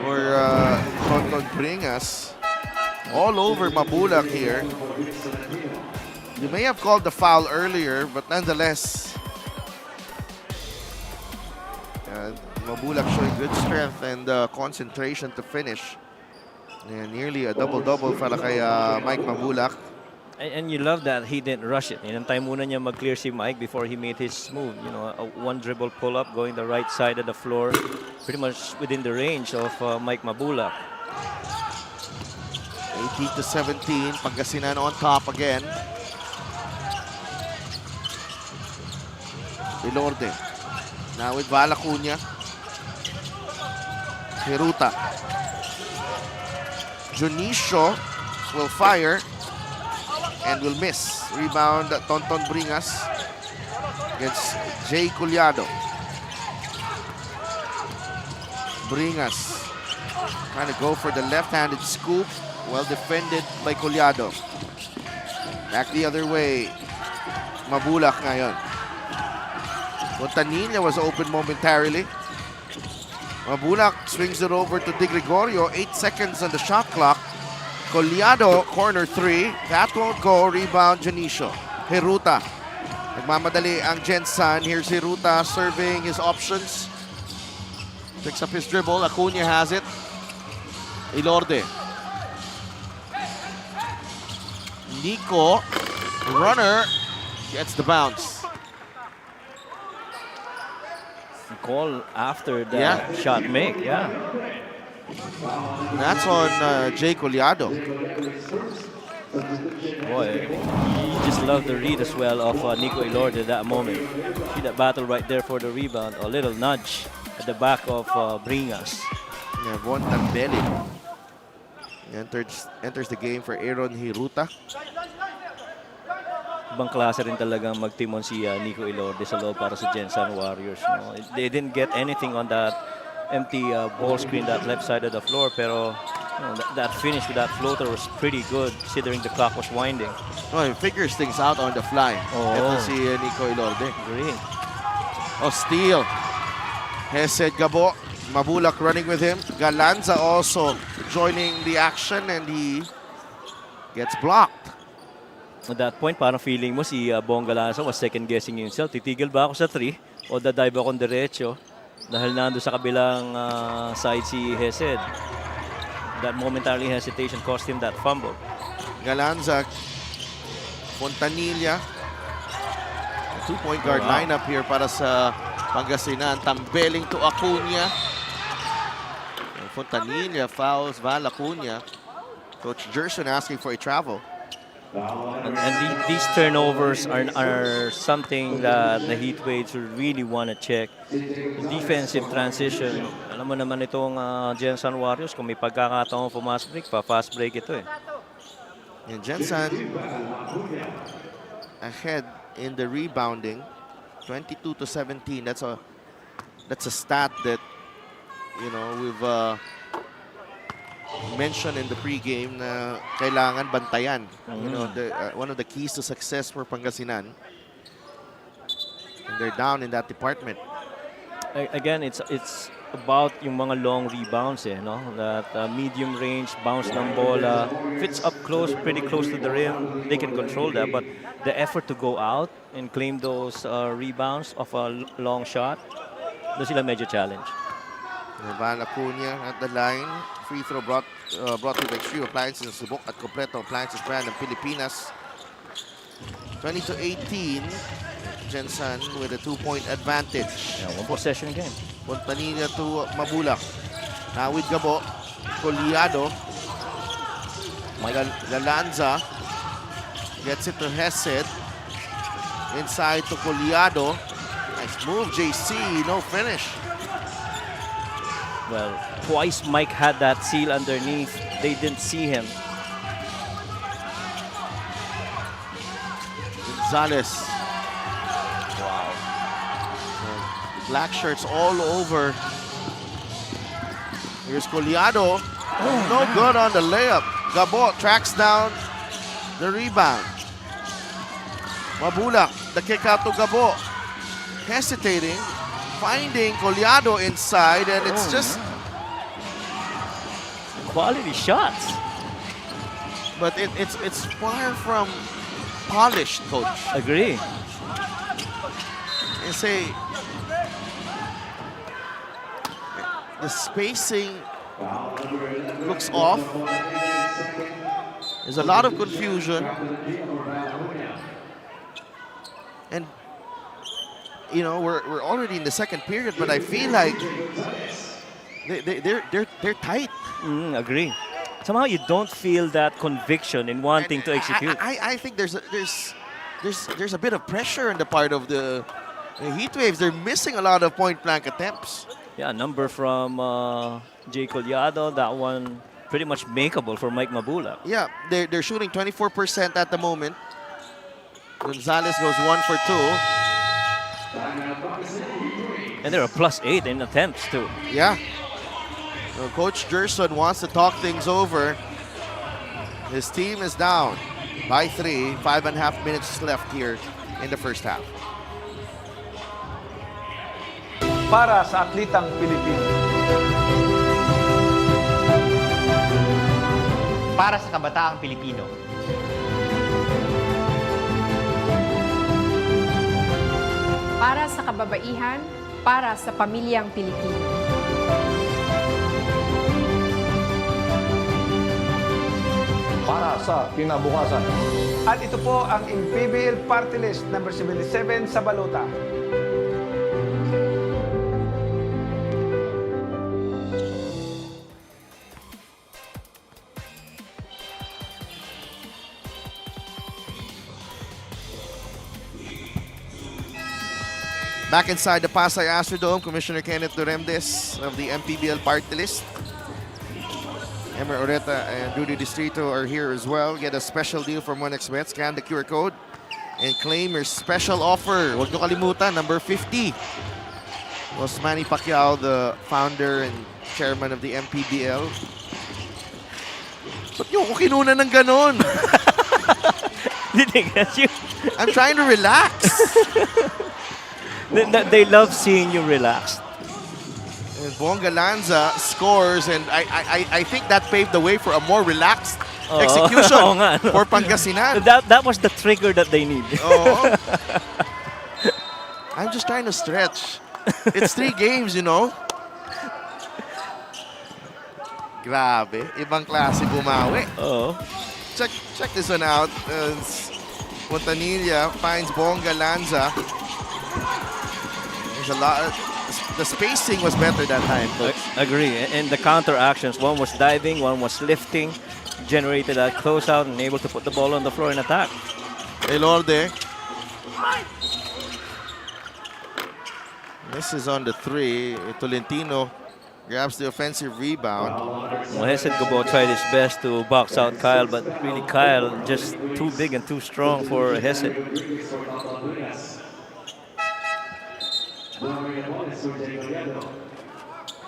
for Tonton Bringas. All over Mabula here. You may have called the foul earlier, but nonetheless, Mabula showing good strength and concentration to finish. And nearly a double-double para kay Mike Mabulak. And you love that he didn't rush it. Inantay muna niya mag-clear si Mike before he made his move. A one dribble pull-up going the right side of the floor. Pretty much within the range of Mike Mabulak. 18-17, Pangasinan on top again. Ilorde. Now with Val Acuña. Heruta. Junicio will fire and will miss. Rebound, Tonton Bringas against Jay Collado. Bringas trying to go for the left-handed scoop. Well defended by Collado. Back the other way. Mabulak ngayon. Montanilla was open momentarily. Mabulak swings it over to Di Gregorio. 8 seconds on the shot clock. Collado, corner 3. That won't go. Rebound, Janicio. Hiruta. Nagmamadali ang Gensan. Here's Hiruta serving his options. Picks up his dribble. Acuna has it. Ilorde. Nico, runner, gets the bounce. Call after the shot make, That's on Jay Collado. Boy, you just love the read as well of Nico Ilorde at that moment. See that battle right there for the rebound. A little nudge at the back of Bringas. Yeah, Von Tambeli enters the game for Aaron Hiruta. Ibang klase rin talagang magtimon si Nico Ilorde sa loob para sa Gensan Warriors. No? They didn't get anything on that empty ball screen, that left side of the floor, pero that finish with that floater was pretty good considering the clock was winding. Oh, he figures things out on the fly. Ito si Nico Ilorde. Great. Oh, steal. Hesed Gabo. Mabulak running with him. Galanza also joining the action and he gets blocked. At that point, parang feeling mo si Bong Galanza was second-guessing himself. Titigil ba ako sa 3 o dadive akong diretso dahil nando sa kabilang side si Hesed. That momentary hesitation cost him that fumble. Galanza, Fontanilla. Two-point guard lineup here para sa Pangasinan. Tambeling to Acuna. Fontanilla fouls Val Acuna. Coach Gerson asking for a travel. And these turnovers are something that the Heatwaves will really want to check. Defensive transition. Alam mo naman itong Gensan Warriors, kung may pagkakataon fast break, pa-fast break ito eh. And Gensan ahead in the rebounding, 22-17. That's a stat that we've mentioned in the pregame na kailangan bantayan. One of the keys to success for Pangasinan. And they're down in that department. Again, it's about yung mga long rebounds no? That medium range bounce ng bola. If it's up close, pretty close to the rim, they can control that. But the effort to go out and claim those rebounds of a long shot, doon sila medyo challenge. Val Acuna at the line. Free throw brought to the Extreme Appliances ng Subok at Completo Appliances brand ng Pilipinas. 20-18. Gensan with a 2-point advantage. Yeah, one possession game. Fontanilla to Mabulak. Now with Gabo. Collado. Galanza gets it to Hesed. Inside to Collado. Nice move, JC. No finish. Well, twice Mike had that seal underneath. They didn't see him. Gonzalez. Wow. Black shirts all over. Here's Collado. No good on the layup. Gabo tracks down the rebound. Mabulak, the kick out to Gabo. Hesitating. Finding Collado inside, and it's just quality shots. But it's far from polished, Coach. Agree. You say the spacing looks off. There's a lot of confusion, and we're already in the second period, but I feel like they're tight. Agree. Somehow you don't feel that conviction in wanting to execute. I think there's a bit of pressure on the part of the Heatwaves. They're missing a lot of point blank attempts. Yeah, number from Jay Collado. That one pretty much makeable for Mike Mabula. Yeah, they're shooting 24% at the moment. Gonzalez goes 1 for 2. And they're a +8 in attempts too. Yeah. So Coach Gerson wants to talk things over. His team is down by 3. 5.5 minutes left here in the first half. Para sa atletang Pilipino. Para sa kabataang Pilipino. Para sa kababaihan, para sa pamilyang Pilipino. Para sa kinabukasan. At ito po ang MPBL Party List number 77 sa balota. Back inside the Pasay Astrodome, Commissioner Kenneth Duremdes of the MPBL Party List. Emer Oreta and Rudy Distrito are here as well. Get a special deal from 1xBet. Scan the QR code and claim your special offer. Huwag niyo kalimutan, number 50. Was Manny Pacquiao, the founder and chairman of the MPBL. Ba't niyo ako kinuna ng ganon? Did they get you? I'm trying to relax. They love seeing you relaxed. And Bonga Lanza scores, and I think that paved the way for a more relaxed execution Oo nga, no? for Pangasinan. That was the trigger that they need. Oo. I'm just trying to stretch. It's 3 games, you know. Grabe, ibang klase bumawi. Oo. Check this one out. Montanilla finds Bonga Lanza. There's a lot. The spacing was better that time, Coach. Agree. And the counter actions, one was diving, one was lifting, generated a closeout and able to put the ball on the floor and attack. Elorde. This is on the 3. Tolentino grabs the offensive rebound. Well, Hesed Gabo tried his best to box out Kyle, but really Kyle just too big and too strong for Hesed.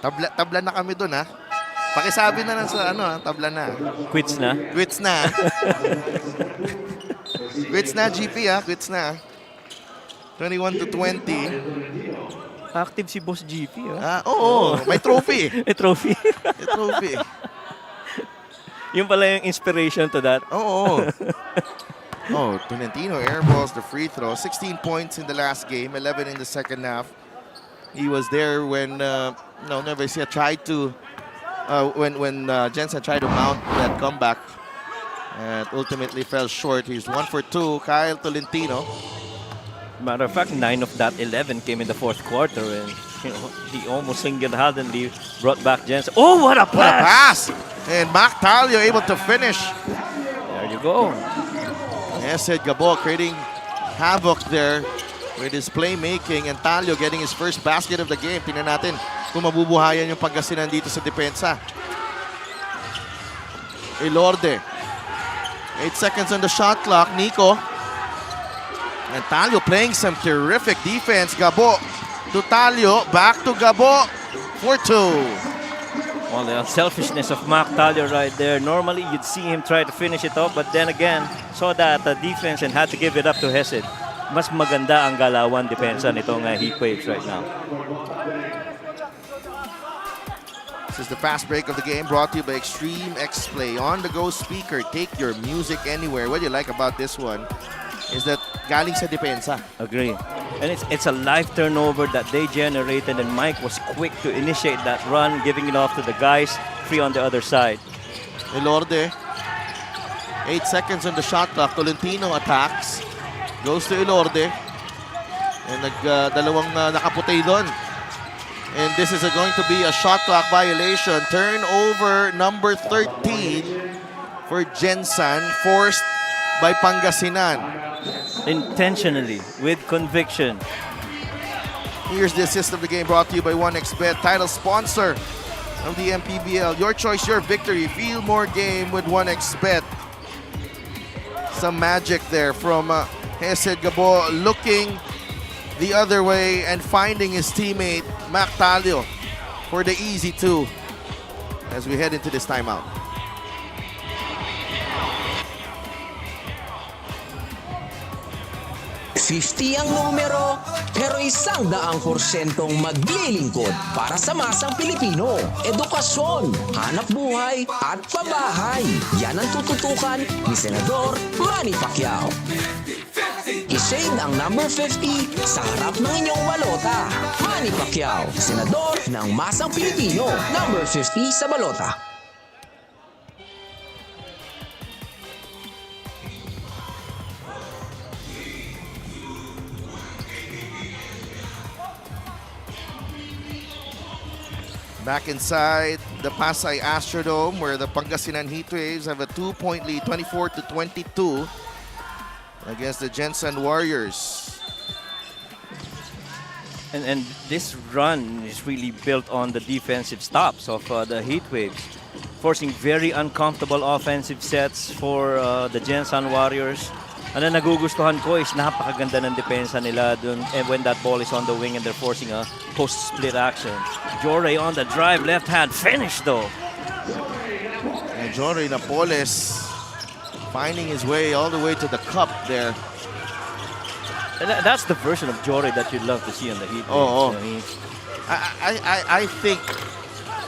Tabla na kami doon, ha? Pakisabi na lang sa tabla na. Quits na? Quits na. Quits na, GP, ha? Quits na. 21-20. Active si Boss GP, ha? Oo, may trophy. May trophy. May trophy. Yung pala yung inspiration to that. Oo. Oh, Tolentino airballs the free throw. 16 points in the last game, 11 in the second half. He was there when Nevesia tried to, when Gensan tried to mount that comeback, and ultimately fell short. He's 1 for 2. Kyle Tolentino. Matter of fact, 9 of that 11 came in the fourth quarter, and he almost single-handedly brought back Gensan. Oh, what a pass! What a pass! And Mac Talio able to finish. There you go. Hesed Gabo creating havoc there with his playmaking, and Talio getting his first basket of the game. Tingnan natin kung mabubuhayan yung Pangasinan dito sa depensa. Elorde. 8 seconds on the shot clock. Nico. And Talio playing some terrific defense. Gabo to Talio. Back to Gabo for 2. Well, the selfishness of Mac Talio right there. Normally, you'd see him try to finish it off, but then again, saw that defense and had to give it up to Hesed. Mas maganda ang galawan depensa nitong Heat Waves right now. This is the fast break of the game brought to you by Extreme X Play. On-the-go speaker, take your music anywhere. What you like about this one is that galing sa depensa. Agree. And it's a live turnover that they generated, and Mike was quick to initiate that run, giving it off to the guys free on the other side. Elorde. 8 seconds on the shot clock. Tolentino attacks. Goes to Elorde. And dalawang nakaputay doon. And this is going to be a shot clock violation. Turnover number 13 for Gensan, forced by Pangasinan. Intentionally, with conviction. Here's the assist of the game brought to you by 1xBet, title sponsor of the MPBL. Your choice, your victory. Feel more game with 1xBet. Some magic there from Hesed Gabo looking the other way and finding his teammate Mac Talio for the easy 2 as we head into this timeout. $50 ang numero, pero 100% maglilingkod para sa masang Pilipino. Edukasyon, hanap buhay, at pabahay. Yan ang tututukan ni Senador Manny Pacquiao. I-shade ang number 50 sa harap ng inyong balota. Manny Pacquiao, Senador ng masang Pilipino. Number 50 sa balota. Back inside the Pasay Astrodome where the Pangasinan Heatwaves have a 2-point lead, 24-22 against the Gensan Warriors. And this run is really built on the defensive stops of the Heatwaves, forcing very uncomfortable offensive sets for the Gensan Warriors. Ano nagugustuhan ko is napakaganda ng depensa nila dun when that ball is on the wing and they're forcing a post-split action. Jorey on the drive, left hand, finish though. And Jorey Napoles finding his way all the way to the cup there. And that's the version of Jorey that you'd love to see on the Heat. Oh. You know, I think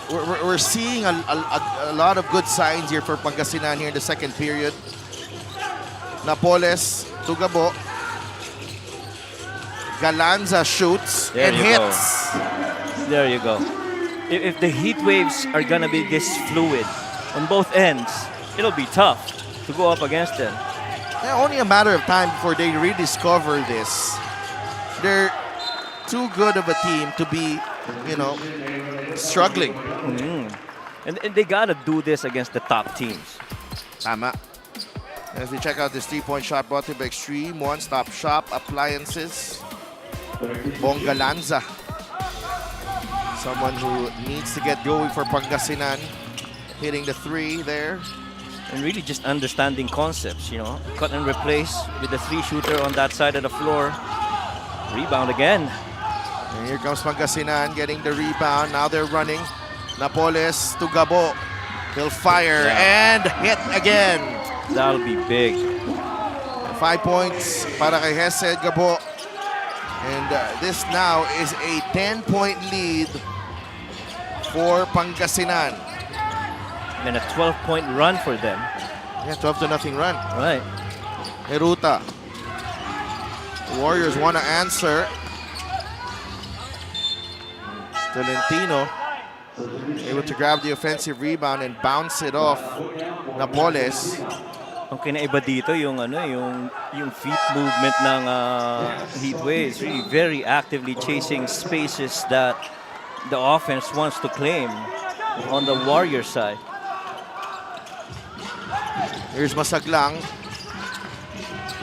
we're seeing a lot of good signs here for Pangasinan here in the second period. Napoles to Gabo. Galanza shoots There and you hits. There you go. If the Heat Waves are gonna be this fluid on both ends, it'll be tough to go up against them. Yeah, only a matter of time before they rediscover this. They're too good of a team to be, struggling. And they gotta do this against the top teams. Tama. As we check out this 3-point shot brought to you by Extreme One-Stop Shop Appliances. Bongga Lanza. Someone who needs to get going for Pangasinan. Hitting the 3 there. And really just understanding concepts, cut and replace with the 3-shooter on that side of the floor. Rebound again. And here comes Pangasinan getting the rebound. Now they're running. Napoles to Gabo. He'll fire and hit again. That'll be big. 5 points para kay Hesed Gabo. And this now is a 10-point lead for Pangasinan. And a 12-point run for them. Yeah, 12-0 run. Right. Heruta. The Warriors want to answer. Tolentino able to grab the offensive rebound and bounce it off Napoles. Ang kinaiba dito yung feet movement ng Heatwaves, really very actively chasing spaces that the offense wants to claim on the Warrior side. Here's Masaglang.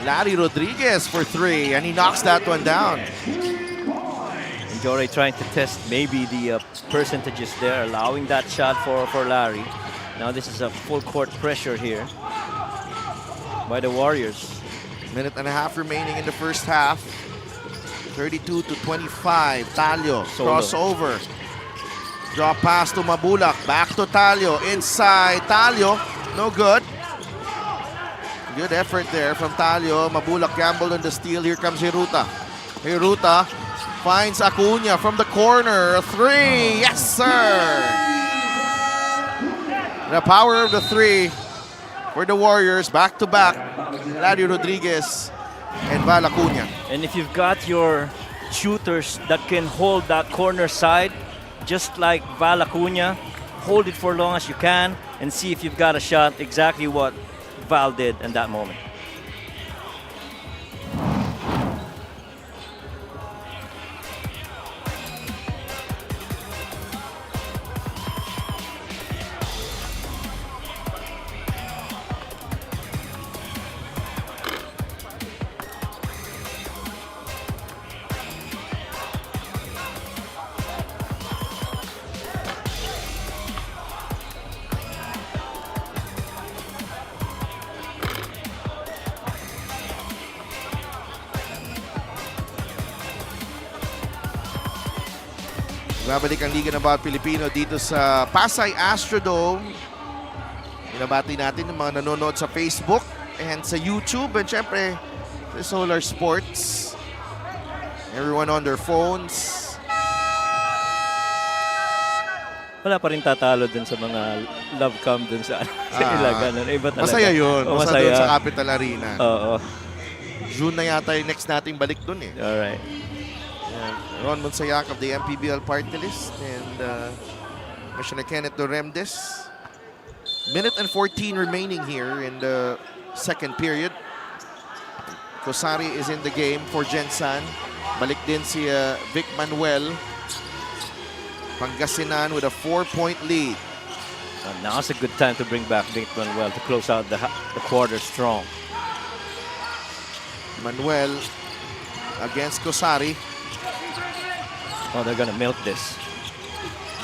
Larry Rodriguez for 3 and he knocks that one down. And Jorey trying to test maybe the percentages there, allowing that shot for Larry. Now this is a full court pressure here by the Warriors. Minute and a half remaining in the first half. 32-25. Talio crossover. Draw pass to Mabulak. Back to Talio. Inside. Talio. No good. Good effort there from Talio. Mabulak gambled on the steal. Here comes Heruta. Heruta finds Acuna from the corner. A 3. Yes, sir. The power of the 3. For the Warriors, back-to-back, Larry Rodriguez and Val Acuna. And if you've got your shooters that can hold that corner side, just like Val Acuna, hold it for long as you can and see if you've got a shot, exactly what Val did in that moment. Babalik ang Liga ng Bawat Pilipino dito sa Pasay Astrodome. Binabati natin yung mga nanonood sa Facebook and sa YouTube and syempre sa Solar Sports. Everyone on their phones. Wala pa rin tatalo dun sa mga love cam dun sa, sa Ilagan. Iba talaga. Masaya yun. Oh, Masaya. Doon sa Capital Arena. Oo. June na yata yung next nating balik dun eh. Alright. Ron Monsayak of the MPBL party list and Commissioner Kenneth Doremdes. Minute and 14 remaining here in the second period. Kosari is in the game for Gensan. Balik din si Vic Manuel. Pangasinan with a 4-point lead. Now's a good time to bring back Vic Manuel to close out the quarter strong. Manuel against Kosari. Oh, they're gonna milk this.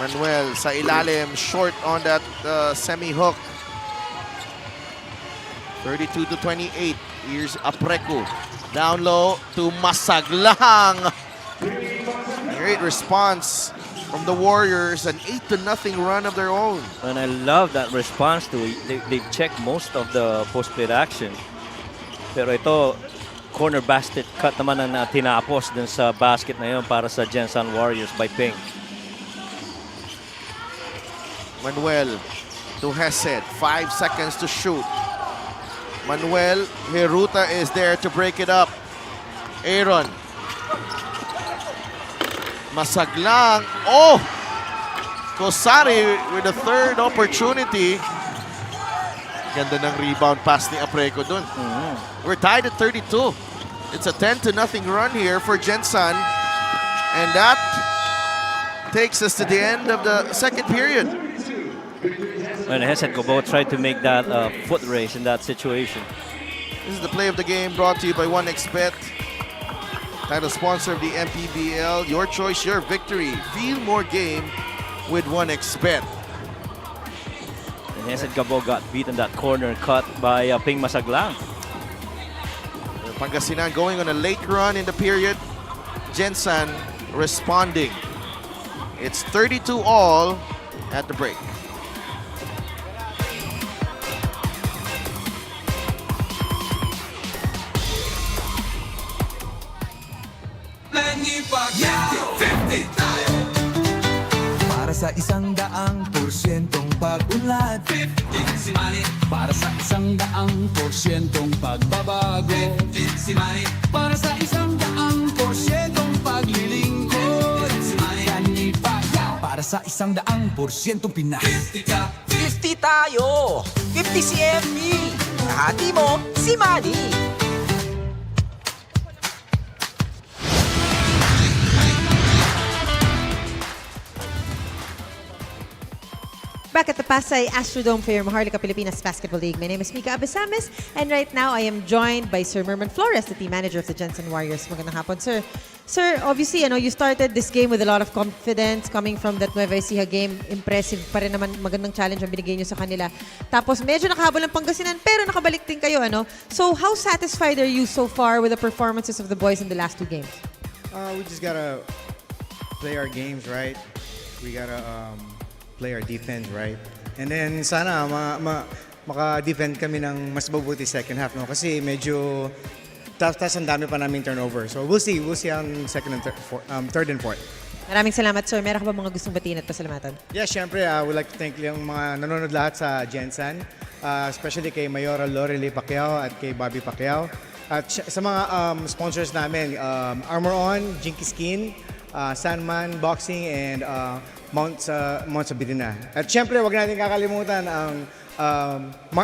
Manuel sa ilalim, short on that semi-hook. 32-28. Here's Apreco. Down low to Masaglang. Great response from the Warriors. An 8-0 run of their own. And I love that response to it. They check most of the post-play action. Pero ito, corner basket cut naman ang tinapos dun sa basket na yun para sa Gensan Warriors by Ping. Manuel to Hesed. 5 seconds to shoot. Manuel, Heruta is there to break it up. Aaron. Masaglang. Oh! Kosari with a third opportunity. Ganda ng rebound pass ni Apreco dun. We're tied at 32. It's a 10-0 run here for Gensan. And that takes us to the end of the second period. And Hesed Gobo tried to make that foot race in that situation. This is the play of the game brought to you by 1xBet. Title sponsor of the MPBL. Your choice, your victory. Feel more game with 1xBet. And Hesed Gabo got beat in that corner cut by Ping Masaglang. Pangasinan going on a late run in the period. Gensan responding. It's 32-all at the break. Para sa 100% pag-unlad 15 si Manny. Para sa 100% pagbabago 15 si Manny. Para sa 100% paglilingkod 15 si Manny. Kanipaya. Para sa 100% Pinas 50 ka. 50 tayo. 50 si MP. Kahati mo si Manny. Back at the Pasay Astrodome for your Maharlika Pilipinas Basketball League. My name is Mika Abesames, and right now I am joined by Sir Merman Flores, the team manager of the Gensan Warriors. Magandang hapon, sir. Sir, obviously, you started this game with a lot of confidence coming from that Nueva Ecija game. Impressive pa rin naman, magandang challenge ang binigay nyo sa kanila. Tapos medyo nakahabol ng Pangasinan, pero nakabalik din kayo, ano? So, how satisfied are you so far with the performances of the boys in the last two games? We just gotta play our games right. We gotta play our defense right. And then sana maka-defend kami ng mas mabuti second half, no? Kasi medyo tough ang dami pa naming turnover. So we'll see ang second and third and fourth. Maraming salamat, sir. Meron ka ba mga gustong batiin at pasalamatan? Yeah, syempre, I would like to thank yung mga nanonood lahat sa Gensan, especially kay Mayora Lorely Pacquiao at kay Bobby Pacquiao. At sa mga sponsors namin, Armor On, Jinky Skin, Sandman Boxing, and Mount Sabirina. At syempre, wag natin kakalimutan ang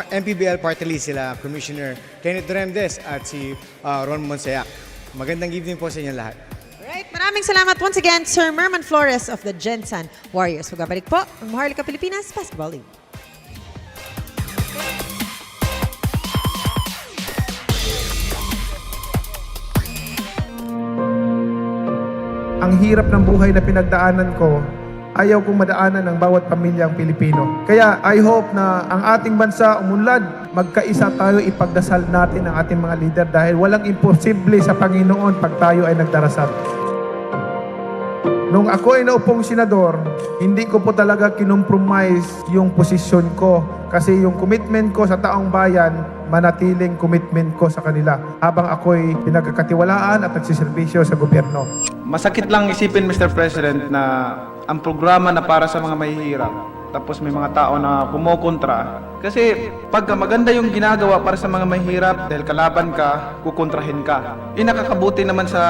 MPBL party list sila, Commissioner Kenneth Doremdes at si Ron Monsayak. Magandang evening po sa inyo lahat. Alright, maraming salamat once again, Sir Merman Flores of the Gensan Warriors. Magbabalik po ang Maharlika Pilipinas Basketball League. Ang hirap ng buhay na pinagdaanan ko, ayaw kong madaanan ng bawat pamilyang Pilipino. Kaya I hope na ang ating bansa umunlad, magkaisa tayo, ipagdasal natin ang ating mga leader dahil walang imposible sa Panginoon pag tayo ay nagdarasal. Nung ako ay naupong senador, hindi ko po talaga kinompromise yung posisyon ko kasi yung commitment ko sa taong bayan, manatiling commitment ko sa kanila habang ako'y pinagkakatiwalaan at nagsiservisyo sa gobyerno. Masakit lang isipin, Mr. President, na ang programa na para sa mga mahihirap, tapos may mga tao na kumokontra. Kasi pagka maganda yung ginagawa para sa mga mahirap, dahil kalaban ka, kukontrahin ka. Nakakabuti naman sa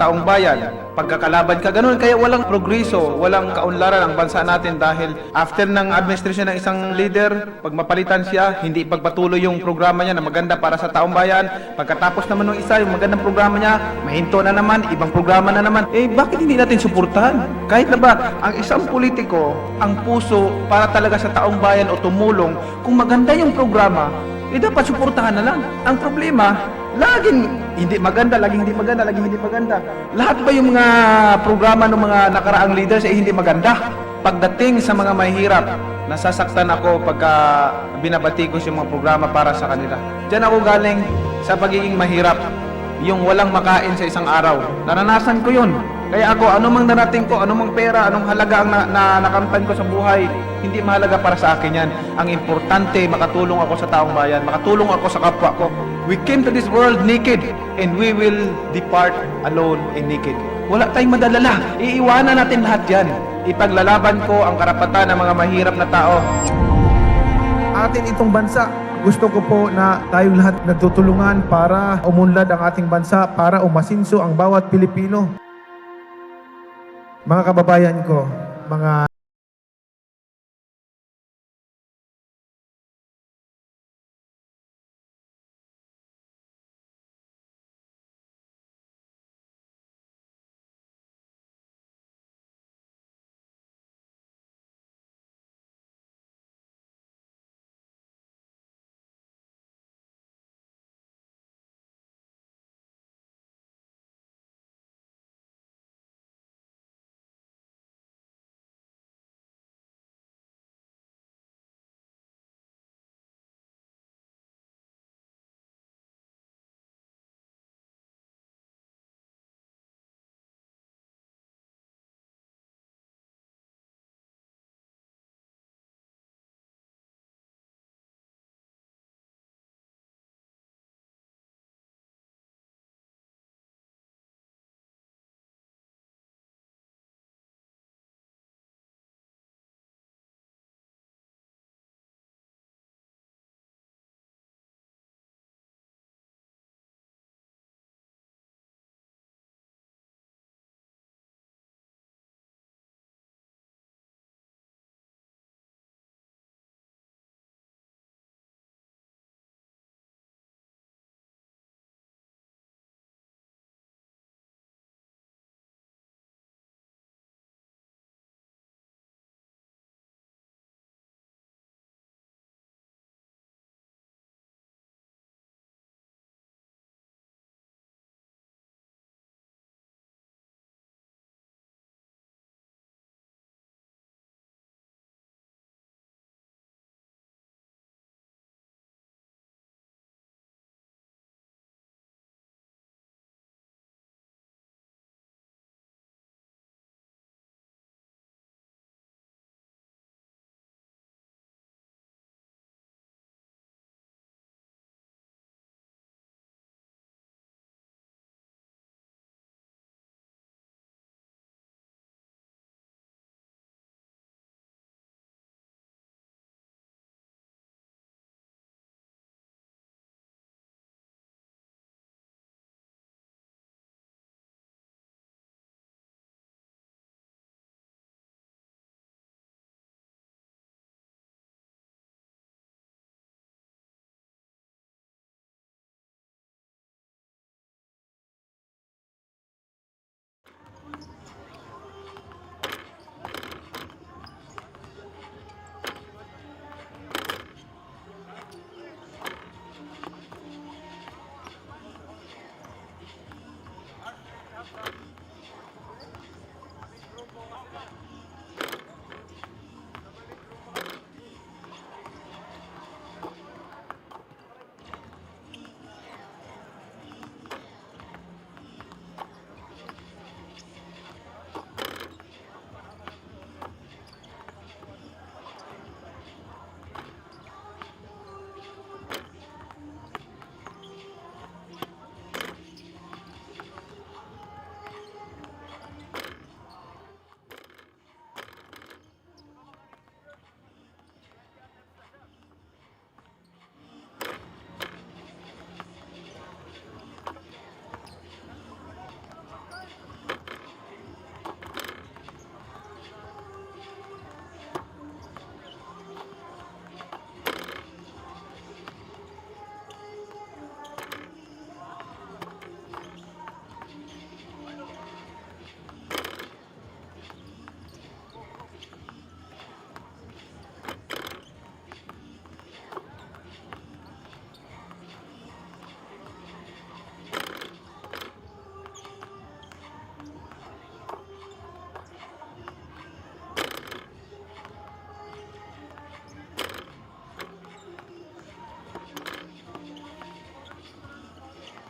taong bayan. Pagkakalaban ka, ganun. Kaya walang progreso, walang kaunlaran ang bansa natin dahil after ng administration ng isang leader, pag mapalitan siya, hindi ipagpatuloy yung programa niya na maganda para sa taong bayan. Pagkatapos naman ng isa, yung magandang programa niya, mahinto na naman, ibang programa na naman. Bakit hindi natin suportahan? Kahit na ba, ang isang politiko, ang puso para talaga sa taong bayan o tumulong, kung maganda yung programa, dapat suportahan na lang. Ang problema, laging hindi maganda, laging hindi maganda, laging hindi maganda. Lahat ba yung mga programa ng mga nakaraang leaders hindi maganda? Pagdating sa mga mahirap, nasasaktan ako pagka binabatikos yung mga programa para sa kanila. Diyan ako galing sa pagiging mahirap. Yung walang makain sa isang araw. Naranasan ko yun. Kaya ako, anumang narating ko, anumang pera, anong halaga ang nakamtan ko sa buhay, hindi mahalaga para sa akin yan. Ang importante, makatulong ako sa taong bayan, makatulong ako sa kapwa ko. We came to this world naked, and we will depart alone and naked. Wala tayong madalala. Iiwanan natin lahat yan. Ipaglalaban ko ang karapatan ng mga mahirap na tao. Atin itong bansa, gusto ko po na tayong lahat nagtutulungan para umunlad ang ating bansa, para umasinso ang bawat Pilipino. Mga kababayan ko, mga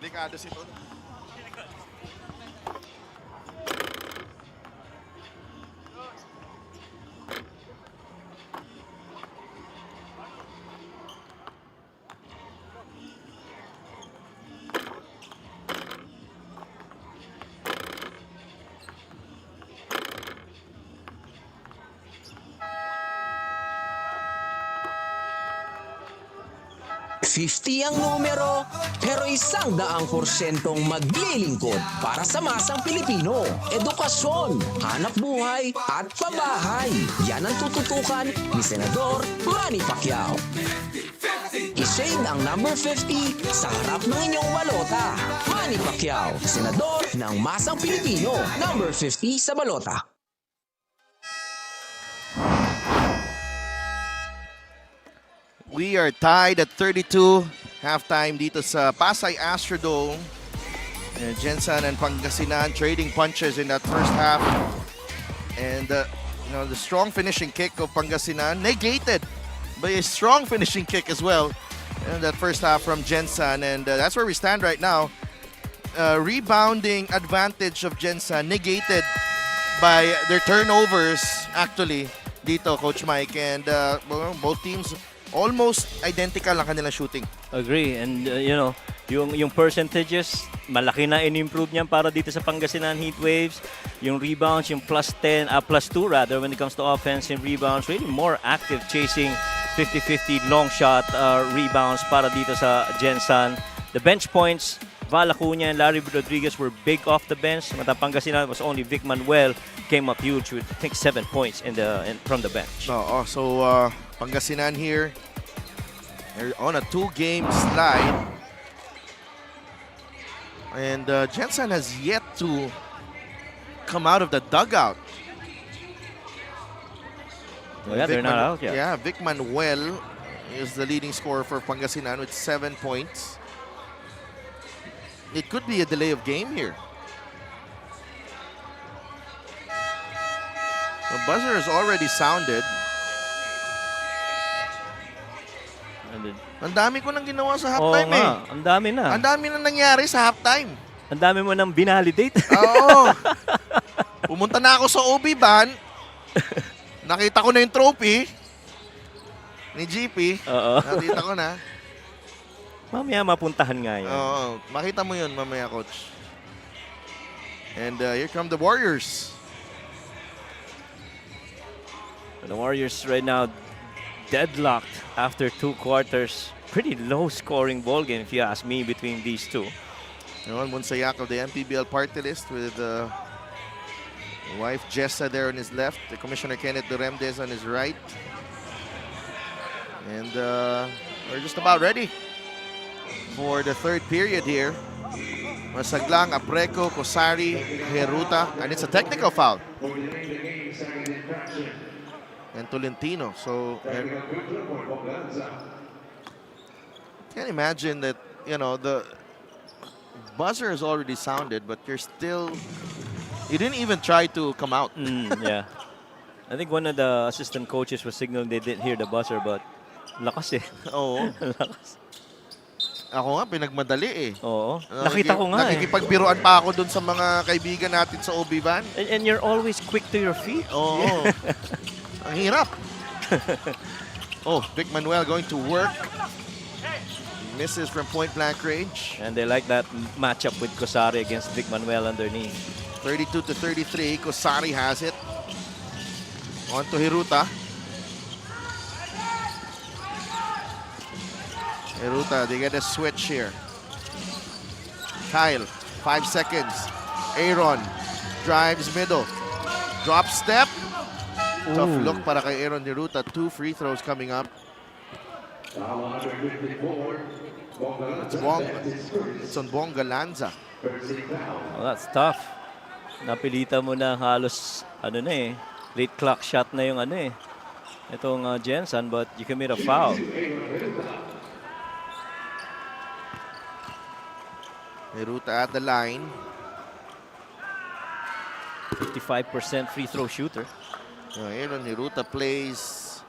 Delikado si Tol. $50 ang numero, pero 100% maglilingkod para sa masang Pilipino. Edukasyon, hanap buhay, at pabahay. Yan ang tututukan ni Senador Manny Pacquiao. I-shade ang number 50 sa harap ng inyong balota. Manny Pacquiao, Senador ng masang Pilipino. Number 50 sa balota. We are tied at 32 halftime dito sa Pasay Astrodome. And Gensan and Pangasinan trading punches in that first half. And the strong finishing kick of Pangasinan negated by a strong finishing kick as well in that first half from Gensan. And that's where we stand right now. Rebounding advantage of Gensan negated by their turnovers actually dito, Coach Mike. And both teams almost identical ang kanilang shooting. Agree. And yung percentages, malaki na in-improve niyan para dito sa Pangasinan Heatwaves. Yung rebounds, yung plus 2 rather when it comes to offense and rebounds, really more active chasing 50-50 long shot rebounds para dito sa Gensan. The bench points, Val Acuña and Larry Rodriguez were big off the bench. Pangasinan was only Vic Manuel came up huge with I think 7 points from the bench. So Pangasinan here, they're on a 2-game slide. And Gensan has yet to come out of the dugout. Yeah, they're not out yet. Yeah, Vic Manuel is the leading scorer for Pangasinan with 7 points. It could be a delay of game here. The buzzer has already sounded. Ang dami ko nang ginawa sa halftime Ang dami na. Ang dami na nangyari sa halftime. Ang dami mo nang binalidate. Oo. Pumunta na ako sa OB ban. Nakita ko na yung trophy ni GP. Oo. Nakita ko na. Mamaya mapuntahan nga yan. Oo. Makita mo yun mamaya, Coach. And here come the Warriors. The Warriors right now deadlocked after 2 quarters. Pretty low scoring ball game if you ask me between these two. Munsayak of the MPBL party list with wife Jessa there on his left, the Commissioner Kenneth Duremdes on his right. And we're just about ready for the third period here. Masaglang, Apreco, Kosari, Heruta, and it's a technical foul. And Tolentino. So can't imagine that, the buzzer has already sounded, but you didn't even try to come out. Yeah. I think one of the assistant coaches was signaling they didn't hear the buzzer, but lakas eh. Oo. Lakas. Ako nga, pinagmadali eh. Oo. Nakita ko nga eh. Nakikipagbiruan pa ako dun sa mga kaibigan natin sa OB van. And you're always quick to your feet. Oo. Ang hirap. Vic Manuel going to work. Misses from point-blank range. And they like that matchup with Kosari against Vic Manuel underneath. 32-33, Kosari has it. On to Heruta. Heruta, they get a switch here. Kyle, 5 seconds. Aaron drives middle. Drop step. Tough look para kay Aaron Heruta. 2 free throws coming up. It's on Bonga Lanza. Oh, that's tough. Napilita mo na halos late clock shot na yung itong Gensan, but you commit a foul. Heruta at the line. 55% free throw shooter. Aaron Heruta plays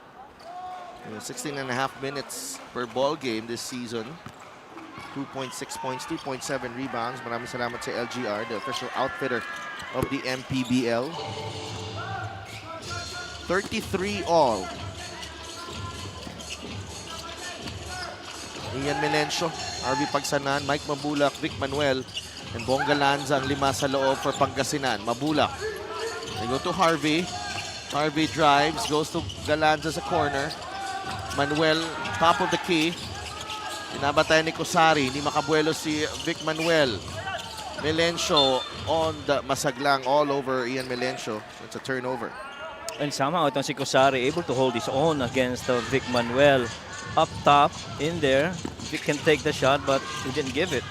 16.5 minutes per ball game this season. 2.6 points, 2.7 rebounds. Maraming salamat sa LGR, the official outfitter of the MPBL. 33 all. Ian Melencio, RV Pagsanan, Mike Mabulak, Vic Manuel, and Bongga Lanza ang 5 sa loob for Pangasinan. Mabulak. They go to Harvey. Harvey drives, goes to Galanza sa corner. Manuel, top of the key. Binabatay ni Cosari, hindi makabuelo si Vic Manuel. Melencio on the masaglang all over Ian Melencio. It's a turnover. And somehow itong si Cosari able to hold his own against Vic Manuel. Up top, in there, Vic can take the shot but he didn't give it.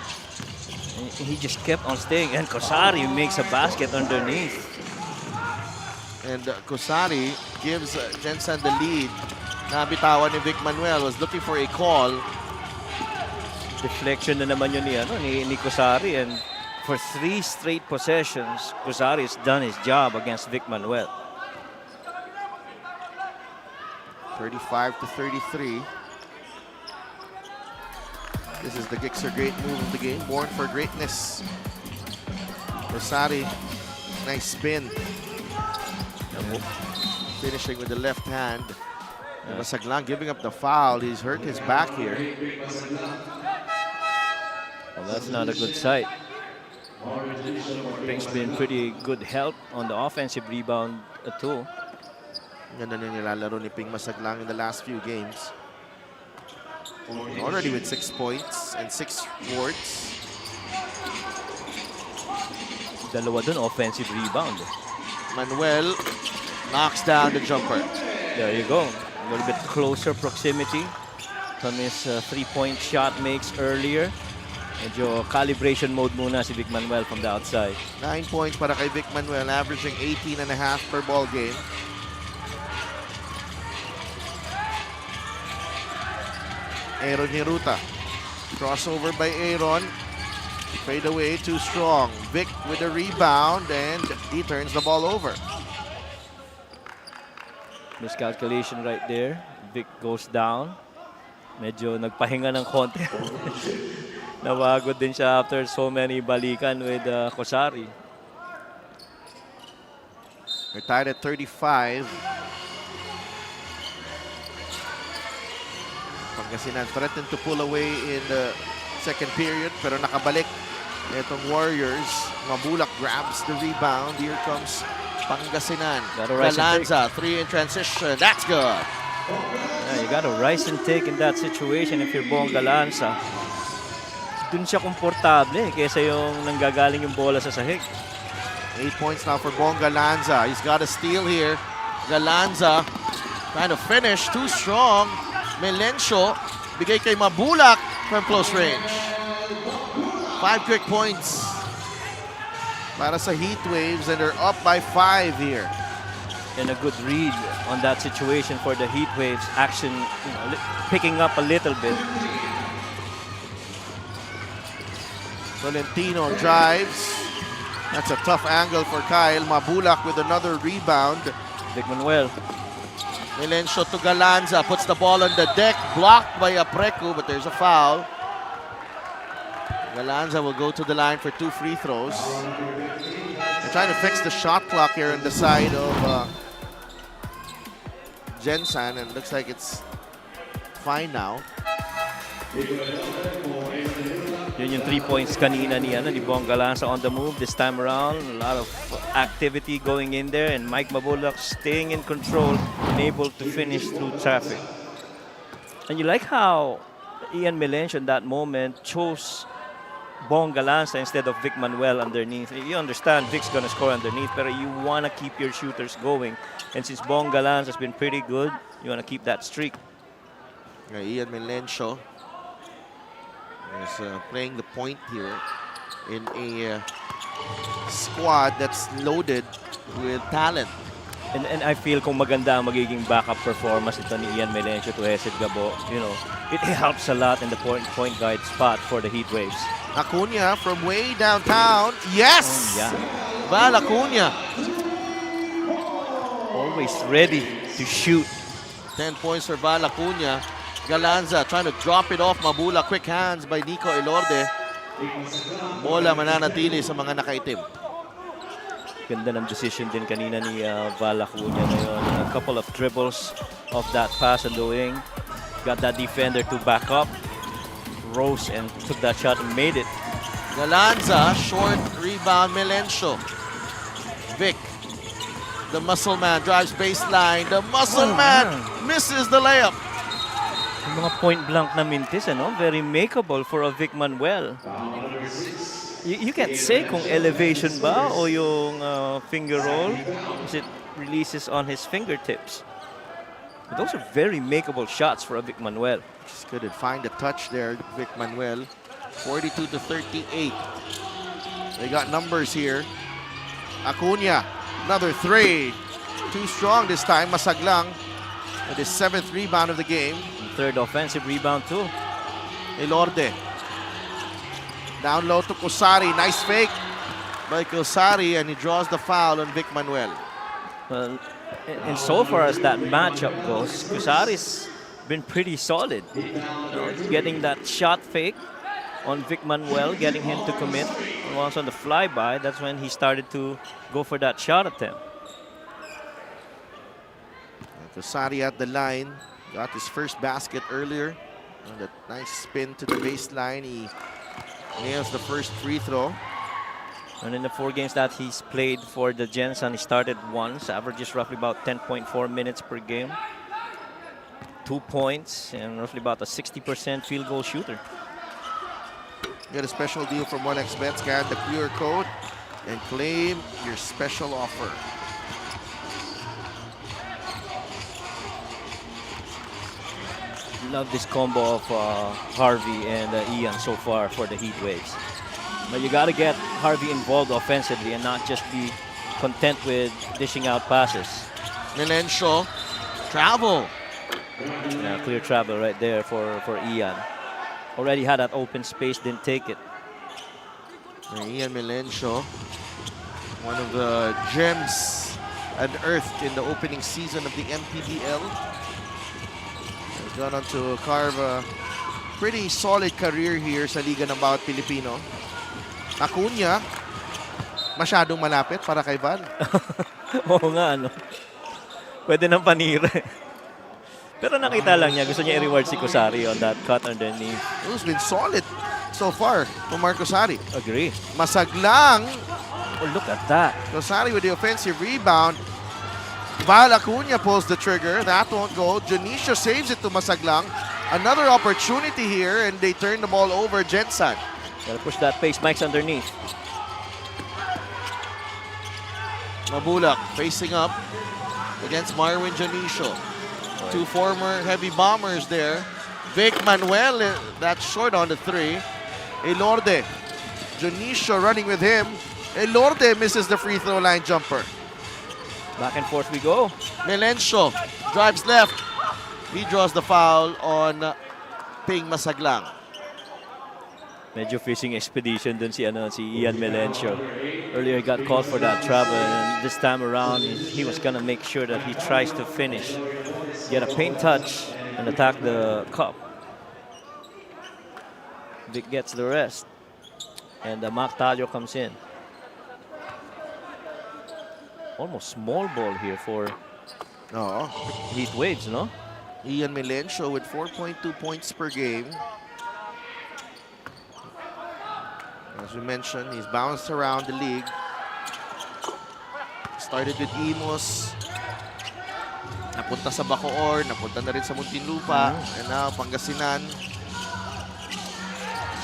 And he just kept on staying and Cosari makes a basket underneath. And Cosari gives Gensan the lead. Nabitawan ni Vic Manuel, was looking for a call. Deflection na naman yun ni Cosari, and for 3 straight possessions, Cosari has done his job against Vic Manuel. 35 to 33. This is the Gixxer great move of the game, born for greatness. Cosari, nice spin. Finishing with the left hand. Masaglang giving up the foul. He's hurt his back here. Well, that's not a good sight. Pink's been pretty good help on the offensive rebound too. Ganda na nilalaro ni Ping Masaglang in the last few games. Already with 6 points and 6 boards. Dalawa dun offensive rebound. Manuel knocks down the jumper. There you go. A little bit closer proximity from his 3-point shot makes earlier. Medyo calibration mode muna si Vic Manuel from the outside. 9 points para kay Vic Manuel, averaging 18.5 per ball game. Aaron Hiruta. Crossover by Aaron. Fade away, too strong. Vic with a rebound and he turns the ball over. Miscalculation right there. Vic goes down. Medyo nagpahinga ng konti. Nawagod din siya after so many balikan with Cosari. We're tied at 35. Pangasinan threatened to pull away in the second period pero nakabalik itong Warriors. Mabulak grabs the rebound. Here comes Pangasinan. Galanza, 3 in transition. That's good. Yeah, you gotta rise and take in that situation if you're Bongga Lanza. Dun siya komportable kaysa yung nanggagaling yung bola sa sahig. 8 points now for Bongga Lanza. He's got a steal here. Galanza trying to finish. Too strong. Melencio bigay kay Mabulak from close range. 5 quick points para sa Heat Waves and they're up by 5 here. And a good read on that situation for the Heat Waves. Action picking up a little bit. Tolentino drives. That's a tough angle for Kyle. Mabulak with another rebound. Vic Manuel. Melencio to Galanza. Puts the ball on the deck. Blocked by Apreku, but there's a foul. Galanza will go to the line for 2 free throws. They're trying to fix the shot clock here on the side of Gensan, and looks like it's fine now. Yun yung 3 points kanina ni Bongga Lanza on the move this time around. A lot of activity going in there and Mike Mabulak staying in control and able to finish through traffic. And you like how Ian Melencio in that moment chose Bongga Lanza instead of Vic Manuel underneath. You understand Vic's gonna score underneath, but you wanna keep your shooters going. And since Bongga Lanza has been pretty good, you wanna keep that streak. Ian Melencio is playing the point here in a squad that's loaded with talent. And I feel kung maganda ang magiging backup performance ito ni Ian Melencio to Hesed Gabo, you know, it helps a lot in the point guard spot for the Heat Waves. Acuna from way downtown. Yes! Yeah. Val Acuna. Always ready to shoot. 10 points for Val Acuna. Galanza trying to drop it off. Mabula, quick hands by Nico Elorde. Bola mananatili sa mga nakaitim. Ganda ng decision din kanina ni Val Acuña ngayon. A couple of dribbles of that pass on the wing. Got that defender to back up. Rose and took that shot and made it. Galanza, short rebound, Melencio. Vic, the muscle man, drives baseline. The muscle man misses the layup. Yung mga point blank na mintis, ano? Very makeable for a Vic Manuel. You can't say kung elevation ba o yung finger roll as it releases on his fingertips. But those are very makeable shots for a Vic Manuel. Just couldn't find the touch there, Vic Manuel. 42-38. They got numbers here. Acuña, another three. Too strong this time. Masaglang with his 7th rebound of the game. Third offensive rebound too. Elorde. Down low to Cosari. Nice fake by Cosari, and he draws the foul on Vic Manuel. Well, and so far as that matchup goes, Cusari's been pretty solid. Getting that shot fake on Vic Manuel, getting him to commit. And once on the flyby, that's when he started to go for that shot attempt. Cosari at the line. Got his first basket earlier. And that nice spin to the baseline. He nails the first free throw. And in the 4 games that he's played for the Gensan, he started once, averages roughly about 10.4 minutes per game. 2 points and roughly about a 60% field goal shooter. Get a special deal from 1xBet. Scan the QR code and claim your special offer. Love this combo of Harvey and Ian so far for the Heat Waves. But you got to get Harvey involved offensively and not just be content with dishing out passes. Melencio, travel. Yeah, clear travel right there for Ian. Already had that open space, didn't take it. Ian Melencio, one of the gems unearthed in the opening season of the MPBL. Has gone on to carve a pretty solid career here sa Liga ng Bawat Pilipino. Acuña, masyadong malapit para kay Val. Oo nga, ano. Pwede nang panira. Pero nakita lang niya, gusto niya i-reward si Cosari on that cut underneath. It's been solid so far from Marco Cosari. Agree. Masaglang. Oh, look at that. Cosari with the offensive rebound. Val Acuña pulls the trigger. That won't go. Janicio saves it to Masaglang. Another opportunity here, and they turn the ball over. Gensan. Gotta push that pace. Mike's underneath. Mabulak facing up against Marwin Janicio. Two former heavy bombers there. Vic Manuel, that's short on the 3. Elorde. Janicio running with him. Elorde misses the free throw line jumper. Back and forth we go. Melencio drives left. He draws the foul on Ping Masaglang. Medyo fishing expedition dun si Ian Melencio. Earlier he got called for that travel, and this time around he was gonna make sure that he tries to finish, get a paint touch, and attack the cup. Vic gets the rest, and Mac Talio comes in. Almost small ball here for Heat Waves, no? Ian Melencio with 4.2 points per game. As we mentioned, he's bounced around the league. Started with Imos. Napunta sa Bacoor, napunta na rin sa Muntinlupa, and now Pangasinan.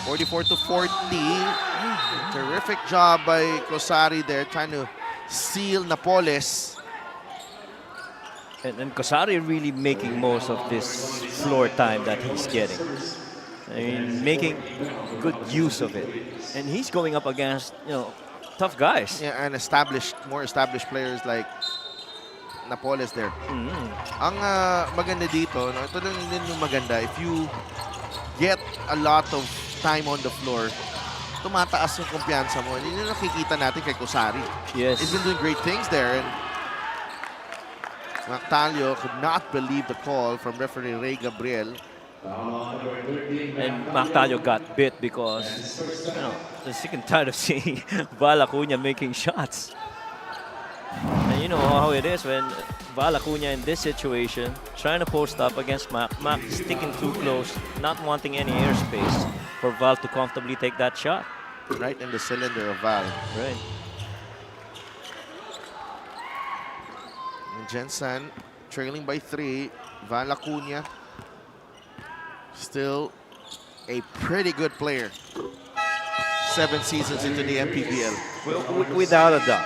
44-40. Terrific job by Cosari there, trying to seal Napoles. And Cosari really making most of this floor time that he's getting. I mean, making good use of it. And he's going up against, tough guys. Yeah, and more established players like Napoles there. Ang maganda dito, ito lang din yung maganda, if you get a lot of time on the floor, tumataas yung kumpiyansa mo. Yun yung nakikita natin kay Cosari. Yes. He's been doing great things there. And Mactalio could not believe the call from referee Ray Gabriel. And Mactayo got bit because, they're sick and tired of seeing Val Acuña making shots. And you know how it is when Val Acuña in this situation, trying to post up against Mac sticking too close, not wanting any airspace for Val to comfortably take that shot. Right in the cylinder of Val. Right. And Gensan trailing by 3. Val Acuña still a pretty good player. 7 seasons into the MPBL. Without a doubt.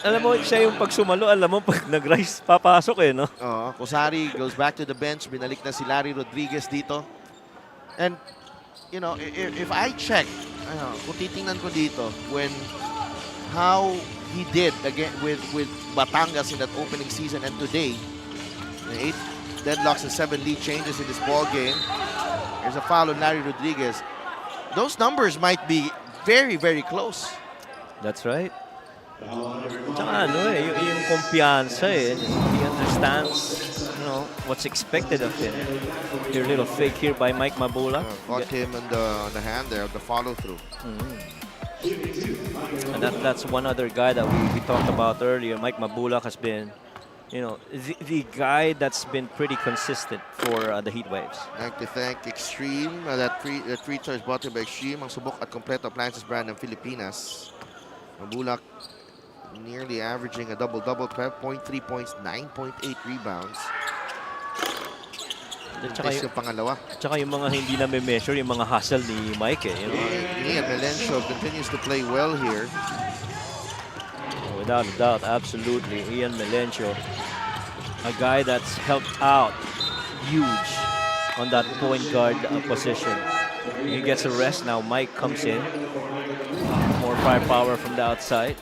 Alam mo, siya yung pag sumalo, alam mo, pag nag-rise, papasok eh, no? Kusari goes back to the bench. Binalik na si Larry Rodriguez dito. And, you know, if I check, kung titingnan ko dito, how he did again with Batangas in that opening season and today, 8 deadlocks and 7 lead changes in this ball game. There's a foul on Larry Rodriguez. Those numbers might be very, very close. That's right. Tsaka yung kumpiyansa eh. He understands, what's expected of him. Your little fake here by Mike Mabula. Caught him on the hand there, the follow-through. And that's one other guy that we talked about earlier. Mike Mabula has been, the guy that's been pretty consistent for the Heat Waves. I'd like to thank Extreme. That free throw is brought to you by Extreme. Ang subok at kompleto appliances brand ng Pilipinas. Mabula nearly averaging a double-double, 12.3 points, 9.8 rebounds. Tsaka yung pangalawa. Tsaka yung mga hindi na measure, yung mga hustle ni Mike eh. Ian Melencio continues to play well here. Without a doubt, absolutely. Ian Melencio, a guy that's helped out huge on that point guard position. He gets a rest now. Mike comes in. More firepower from the outside.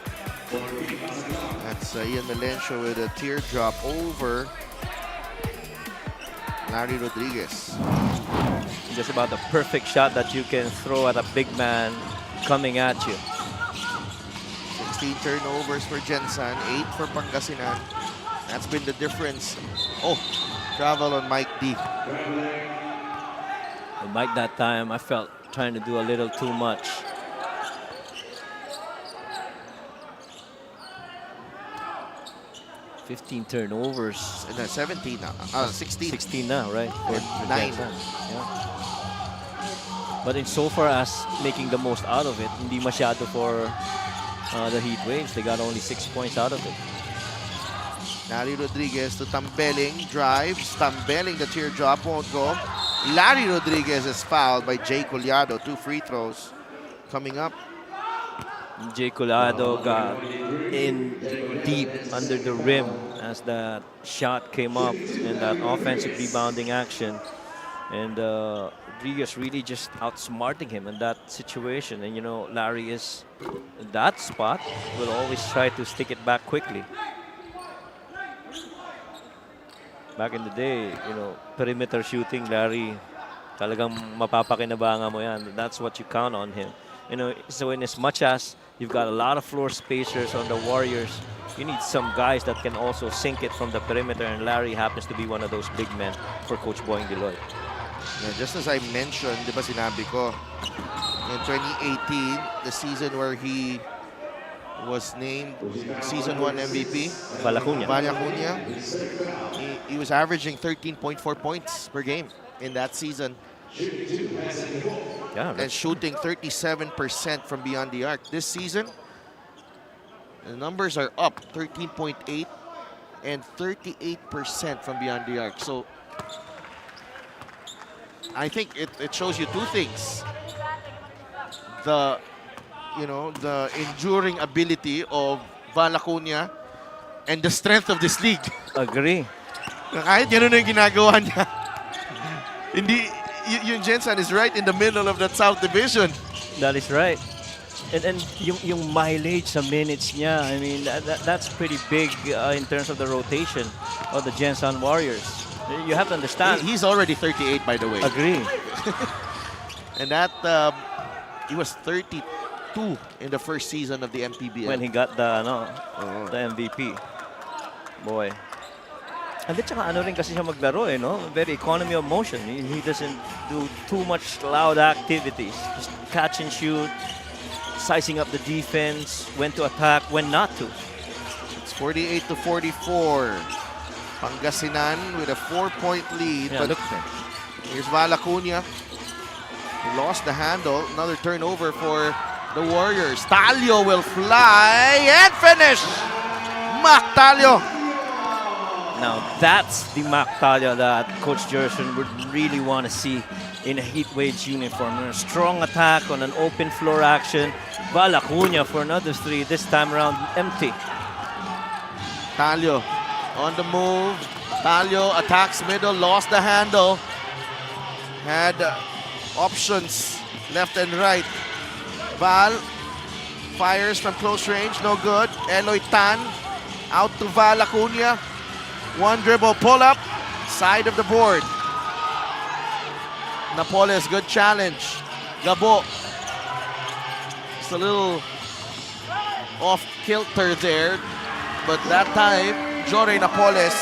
That's Ian Melencio with a teardrop over Larry Rodriguez. Just about the perfect shot that you can throw at a big man coming at you. 16 turnovers for Gensan, 8 for Pangasinan. That's been the difference. Oh, travel on Mike D. And Mike that time, I felt trying to do a little too much. $15 turnovers. 17 now. 16. 16 now, right? For 9. Gensan. Yeah. But in so far as making the most out of it, hindi masyado for the Heat Waves. They got only 6 points out of it. Larry Rodriguez to Tambeling, drives. Tambeling, the teardrop won't go. Larry Rodriguez is fouled by Jay Collado. 2 free throws coming up. Jay Collado got in deep under the rim as that shot came up in that offensive rebounding action. And Rodriguez really just outsmarting him in that situation. And, Larry is in that spot, will always try to stick it back quickly. Back in the day, perimeter shooting, Larry, talagang mapapakinabangan mo yan. That's what you count on him. So in as much as you've got a lot of floor spacers on the Warriors, you need some guys that can also sink it from the perimeter, and Larry happens to be one of those big men for Coach Boying Deloy. Yeah, just as I mentioned, di ba sinabi ko, in 2018, the season where he was named Season 1 MVP, Val Acuña. He was averaging 13.4 points per game in that season. Yeah, and shooting 37% from beyond the arc. This season, the numbers are up 13.8 and 38% from beyond the arc. So I think it shows you 2 things. The enduring ability of Val Acuña and the strength of this league. Agree. Kahit yun yung ginagawa niya. Hindi, yung Gensan is right in the middle of that South Division. That is right. And yung mileage sa minutes niya, I mean, that's pretty big in terms of the rotation of the Gensan Warriors. You have to understand. He's already 38, by the way. Agree. And that, he was 32 in the first season of the MPBL. When he got the MVP. Boy. And then ano rin kasi siya maglaro no? Very economy of motion. He doesn't do too much loud activities. Just catch and shoot, sizing up the defense, when to attack, when not to. It's 48-44. Pangasinan with a 4-point lead. Yeah, but look at him. here's Val Acuña. He lost the handle. Another turnover for the Warriors. Talio will fly and finish. Mac Talio. Now that's the Mac Talio that Coach Gerson would really want to see in a Heat Waves uniform. A strong attack on an open floor action. Val Acuña for another 3, this time around empty. Talio on the move. Talio attacks middle, lost the handle. Had options left and right. Val fires from close range, no good. Eloy Tan out to Val Acuña. One dribble pull up, side of the board. Napoles, good challenge. Gabo. Just a little off kilter there. But that time, Jory Napoles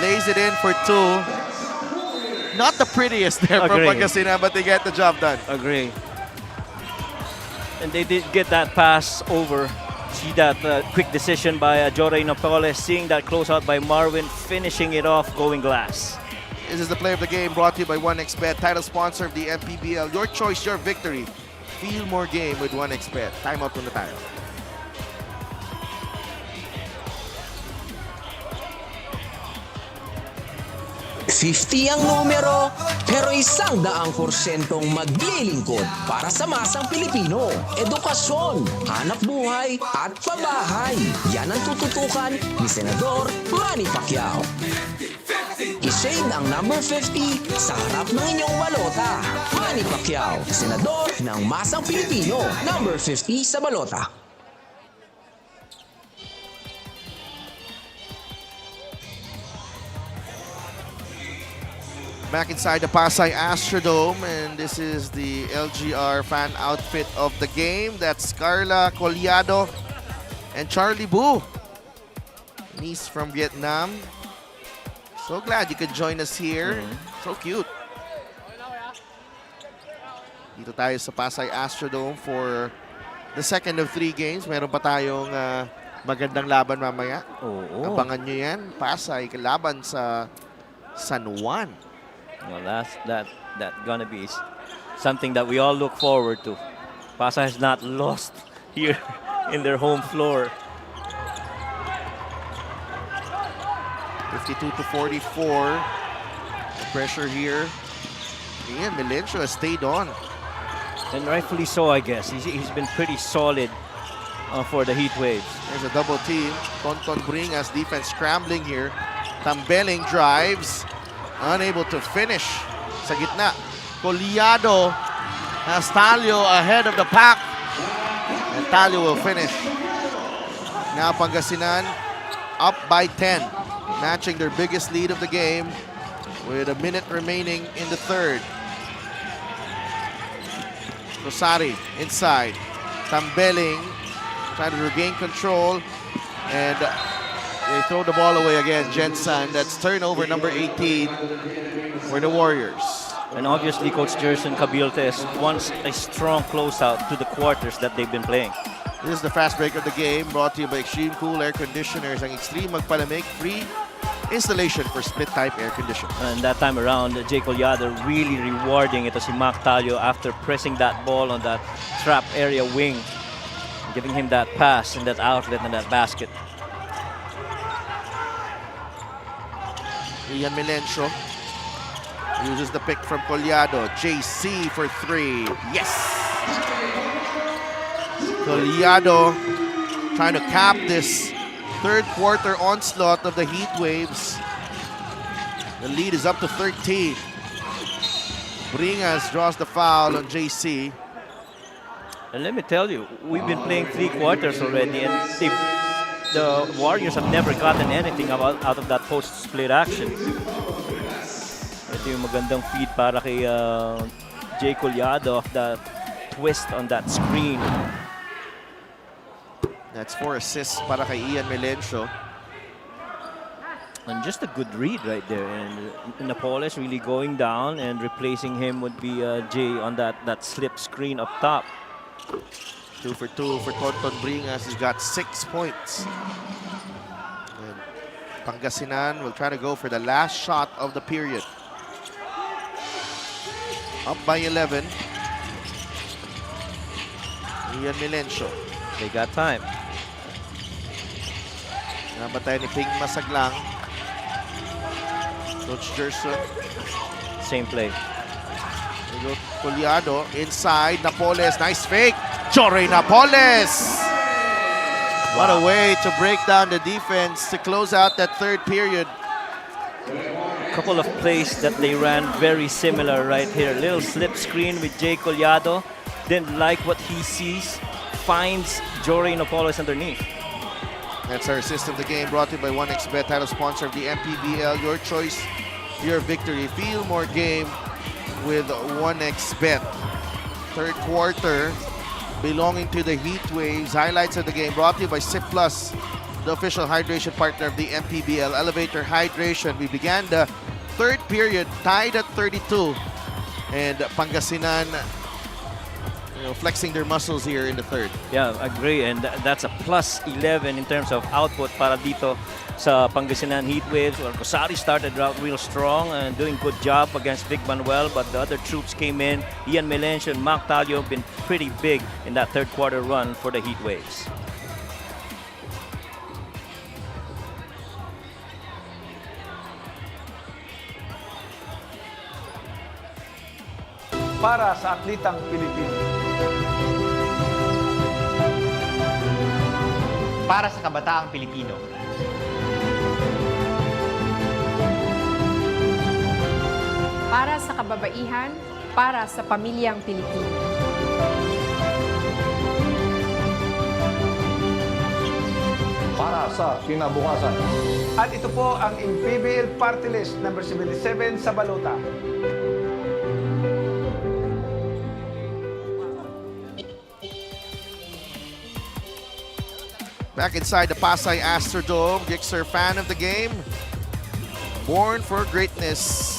lays it in for 2. Not the prettiest there from Agree. Pangasinan, but they get the job done. Agree. And they did get that pass over. See that quick decision by Jory Napoles, seeing that closeout by Marvin, finishing it off, going glass. This is the play of the game brought to you by 1xBet, title sponsor of the MPBL. Your choice, your victory. Feel more game with 1xBet. Timeout muna tayo. $50 ang numero, pero 100% maglilingkod para sa masang Pilipino. Edukasyon, hanap buhay, at pabahay. Yan ang tututukan ni Senador Manny Pacquiao. I-shade ang number 50 sa harap ng inyong balota. Manny Pacquiao, Senador ng masang Pilipino. Number 50 sa balota. Back inside the Pasay Astrodome, and this is the LGR fan outfit of the game. That's Carla Collado and Charlie Boo. Niece from Vietnam. So glad you could join us here. So cute. Dito tayo sa Pasay Astrodome for the second of 3 games. Meron pa tayong magandang laban mamaya. Oo. Abangan nyo yan. Pasay laban sa San Juan. Well, that gonna be something that we all look forward to. Pasay has not lost here in their home floor. 52-44. The pressure here. Ian Melencio has stayed on. And rightfully so, I guess. He's been pretty solid for the Heat Waves. There's a double team. Tonton Bringas defense scrambling here. Tambeling drives. Unable to finish sa gitna. Collado has Talio ahead of the pack. And Talio will finish. Now Pangasinan up by 10. Matching their biggest lead of the game with a minute remaining in the third. Rosari inside. Tambeling trying to regain control. And they throw the ball away again. Gensan, that's turnover number 18 for the Warriors. And obviously, Coach Gerson Cabiltes wants a strong closeout to the quarters that they've been playing. This is the fast break of the game, brought to you by Extreme Cool Air Conditioners. Ang Extreme Magpalamig, free installation for split-type air conditioners. And that time around, Jay Collado really rewarding ito si Mac Talio after pressing that ball on that trap area wing, giving him that pass and that outlet and that basket. Ian Melencio uses the pick from Collado. JC for 3. Yes! Collado trying to cap this third quarter onslaught of the Heat Waves. The lead is up to 13. Bringas draws the foul on JC. And let me tell you, we've been playing 3 quarters already, and the Warriors have never gotten anything out of that post-split action. Ito yung magandang feed para kay Jay Collado of that twist on that screen. That's 4 assists para kay Ian Melencio. And just a good read right there. And Napoles really going down, and replacing him would be Jay on that slip screen up top. 2 for 2 for Tonton Bringas. He's got 6 points. And Pangasinan will try to go for the last shot of the period. Up by 11. Ian Milencio. They got time. Nabatay ni Ping Masaglang. Coach Gerson. Same play. Collado inside. Napoles. Nice fake. Jory Napoles. What a way to break down the defense to close out that third period. Couple of plays that they ran very similar right here. Little slip screen with Jay Collado. Didn't like what he sees. Finds Jory Napoles underneath. That's our assist of the game, brought to you by 1xBet, title sponsor of the MPBL. Your choice, your victory. Feel more game with 1xBet. Third quarter belonging to the Heat Waves. Highlights of the game brought to you by Sip Plus, the official hydration partner of the MPBL. Elevator Hydration. We began the third period tied at 32. And Pangasinan, flexing their muscles here in the third. Yeah, agree. And that's a plus 11 in terms of output para dito sa Pangasinan Heatwaves. Well, Cosari started out real strong and doing good job against Vic Manuel, but the other troops came in. Ian Melencio and Mac Talio have been pretty big in that third quarter run for the Heatwaves. Para sa atletang Pilipino. Para sa kabataang Pilipino. Para sa kababaihan, para sa pamilyang Pilipino. Para sa kinabukasan. At ito po ang MPBL Party List number 77 sa balota. Back inside the Pasay Astrodome, Gixer fan of the game. Born for greatness.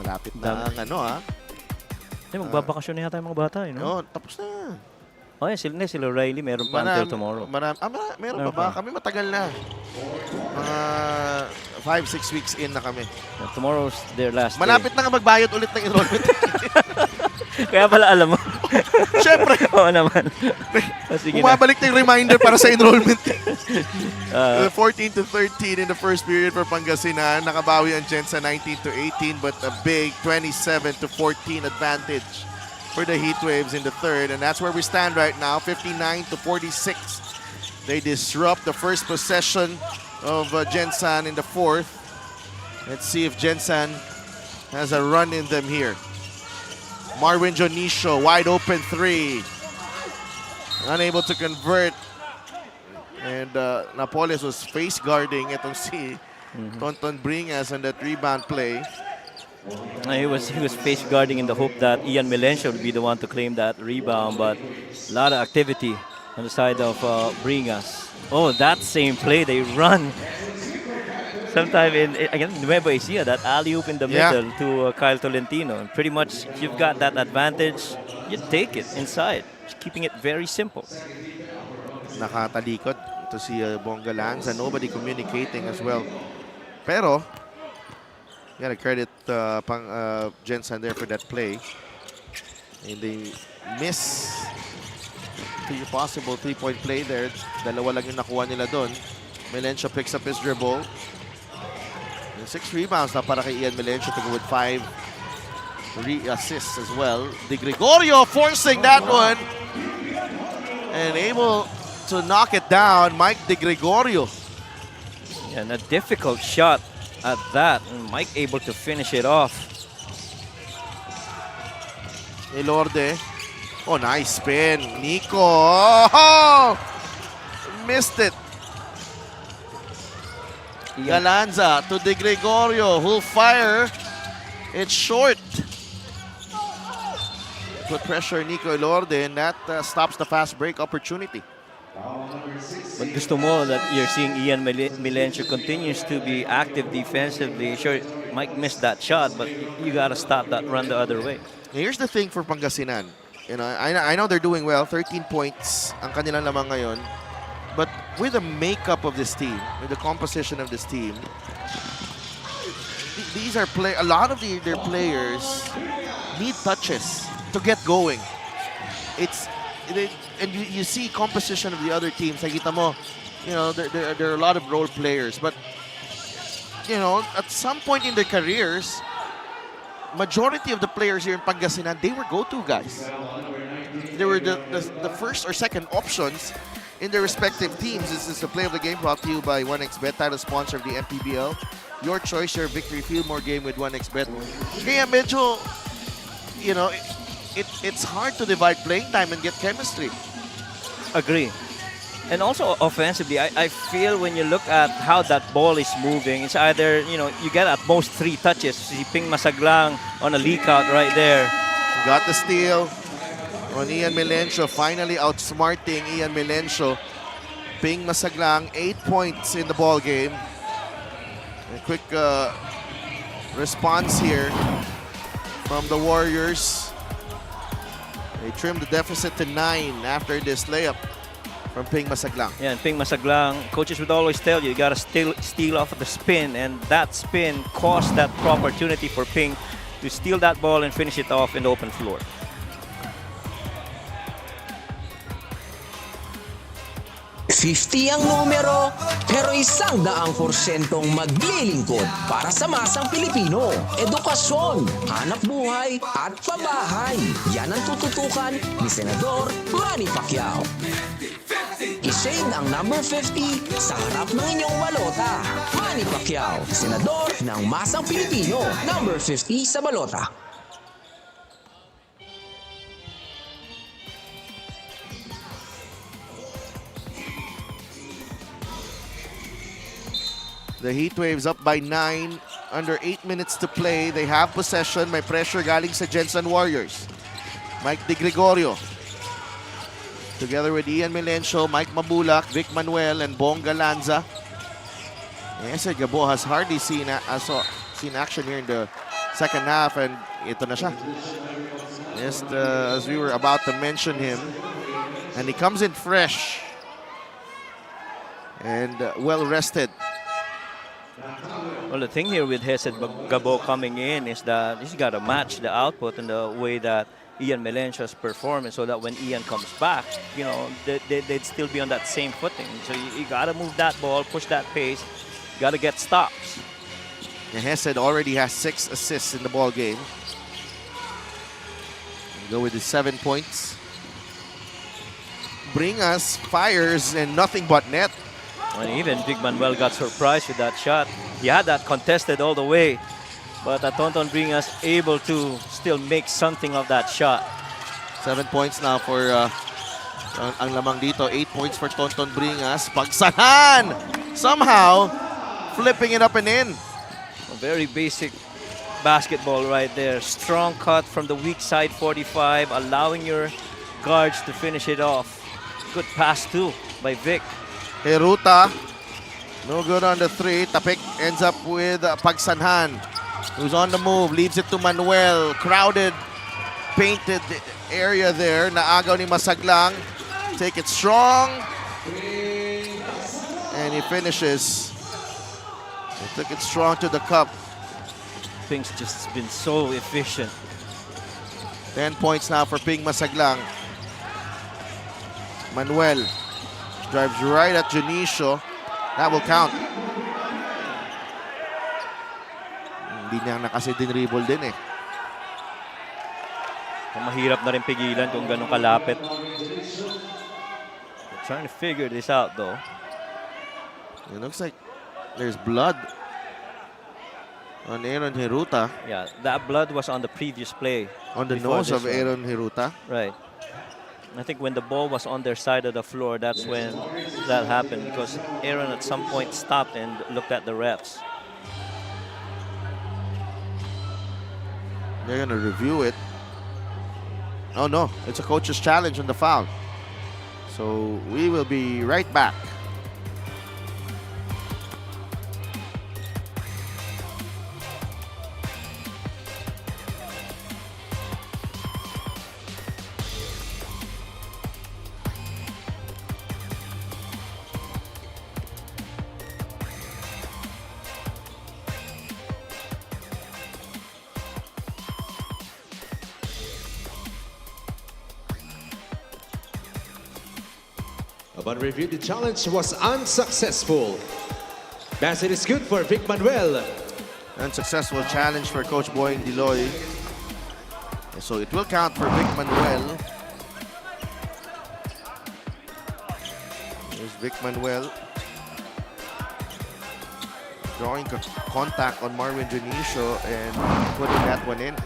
Malapit na ang magbabakasyon na yata yung mga bata, no? Tapos na. Oh, yeah, sila Riley, meron pa until tomorrow. Meron pa ba? Kami matagal na. Mga 5-6 weeks in na kami. Tomorrow's their last Malapit na nga magbayad ulit ng enrollment. Kaya pala alam mo. Siyempre. Oo naman. Bumabalik na yung reminder para sa enrollment. 14-13 in the first period for Pangasinan. Nakabawi ang Gensan 19-18, but a big 27-14 advantage for the Heatwaves in the third. And that's where we stand right now, 59-46. They disrupt the first possession of Gensan in the fourth. Let's see if Gensan has a run in them here. Marwin Jonicio, wide open three. Unable to convert. And Napoles was face guarding itong si Tonton Bringas on that rebound play. He was face guarding in the hope that Ian Melencio would be the one to claim that rebound, but a lot of activity on the side of Bringas. Oh, that same play, they run. Sometime again, Nueva Ecija, that alley-oop in the middle to Kyle Tolentino. Pretty much, you've got that advantage, you take it inside. Just keeping it very simple. Nakatalikod to si Bongga Lanza. Nobody communicating as well. Pero, you gotta credit Gensan there for that play. And they miss the possible three-point play there. Dalawa lang yung nakuha nila doon. Melencio picks up his dribble. 6 rebounds na para kay Ian Melencio to go with 5 assists as well. De Gregorio forcing that one. And able to knock it down, Mike De Gregorio. And a difficult shot at that. And Mike able to finish it off. Elorde. Oh, nice spin. Nico. Oh! Missed it. Galanza to De Gregorio, who'll fire. It's short. Put pressure Nico Elorde, and that stops the fast break opportunity. But gusto mo that you're seeing Ian Milencio continues to be active defensively. Sure, Mike missed that shot, but you gotta stop that run the other way. Here's the thing for Pangasinan. You know, I know they're doing well. 13 points ang kanilang lamang ngayon. But with the makeup of this team, with the composition of this team, these are a lot of their players need touches to get going. And you see composition of the other teams. Nakita mo, you know, there are a lot of role players. But, you know, at some point in their careers, majority of the players here in Pangasinan, they were go-to guys. They were the first or second options in their respective teams. This is the play of the game brought to you by 1xBet, title sponsor of the MPBL. Your choice, your victory. Feel more game with 1xBet. Kaya medyo, you know, it's hard to divide playing time and get chemistry. Agree. And also offensively, I feel when you look at how that ball is moving, it's either, you know, you get at most 3 touches. Si Ping Masaglang on a leak out right there. Got the steal on Ian Milencio, finally outsmarting Ian Milencio. Ping Masaglang, 8 points in the ball game. A quick response here from the Warriors. They trimmed the deficit to 9 after this layup from Ping Masaglang. Yeah, and Ping Masaglang, coaches would always tell you, you gotta steal off of the spin, and that spin caused that opportunity for Ping to steal that ball and finish it off in the open floor. $50 ang numero, pero 100% maglilingkod para sa masang Pilipino. Edukasyon, hanap buhay, at pabahay. Yan ang tututukan ni Senador Manny Pacquiao. I-shade ang number 50 sa harap ng inyong balota. Manny Pacquiao, Senador ng masang Pilipino. Number 50 sa balota. The Heatwaves up by 9, under 8 minutes to play. They have possession. May pressure galing sa Gensan Warriors. Mike De Gregorio. Together with Ian Milencio, Mike Mabulak, Vic Manuel, and Bong Galanza. Yes, Gabo has hardly seen action here in the second half, and ito na siya. Just as we were about to mention him. And he comes in fresh and well-rested. Well, the thing here with Hesed Gabo coming in is that he's got to match the output in the way that Ian Milencio's performance, so that when Ian comes back, you know, they'd still be on that same footing. So you got to move that ball, push that pace, got to get stops. And Hesed already has 6 assists in the ball game. Go with his 7 points. Bringas fires and nothing but net. And even Big Manuel got surprised with that shot. He had that contested all the way, but Tonton Bringas able to still make something of that shot. 7 points now for ang lamang dito. 8 points for Tonton Bringas. Pagsahan! Somehow, flipping it up and in. A very basic basketball right there. Strong cut from the weak side 45, allowing your guards to finish it off. Good pass too by Vic. Heruta, no good on the 3. Tapik ends up with Pagsanhan, who's on the move, leaves it to Manuel. Crowded, painted area there. Naagaw ni Masaglang. Take it strong. And he finishes. He took it strong to the cup. Ping's just been so efficient. 10 points now for Ping Masaglang. Manuel drives right at Junicio. That will count. Hindi niya na kasi din-dribble din eh. Mahirap na rin pigilan kung ganun kalapit. They're trying to figure this out though. It looks like there's blood on Aaron Heruta. Yeah, that blood was on the previous play. On the nose of Aaron Heruta. Right. I think when the ball was on their side of the floor, that's when that happened, because Aaron at some point stopped and looked at the refs. They're going to review it. Oh no, it's a coach's challenge on the foul. So we will be right back. Upon review, the challenge was unsuccessful. Thus, it is good for Vic Manuel. Unsuccessful challenge for Coach Boying Diloy. So it will count for Vic Manuel. Here's Vic Manuel. Drawing contact on Marvin Junicio and putting that one in.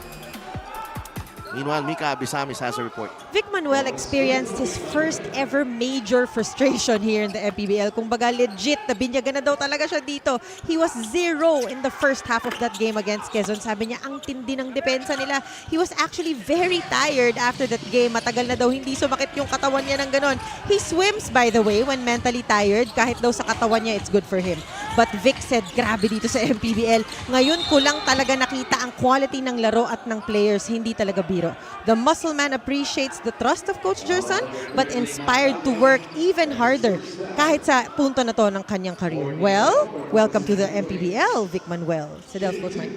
Meanwhile, Mika Abisamis has a report. Vic Manuel experienced his first ever major frustration here in the MPBL. Kumbaga legit, nabinyagan na daw talaga siya dito. He was 0 in the first half of that game against Quezon. Sabi niya, ang tindi ng depensa nila. He was actually very tired after that game. Matagal na daw hindi sumakit yung katawan niya ng ganon. He swims, by the way, when mentally tired. Kahit daw sa katawan niya, it's good for him. But Vic said, grabe dito sa MPBL. Ngayon ko lang talaga nakita ang quality ng laro at ng players. Hindi talaga biro. The muscle man appreciates the trust of Coach Gensan but inspired to work even harder kahit sa punto na to ng kanyang career. Well, welcome to the MPBL, Vic Manuel. Sa Delph, Coach Mike.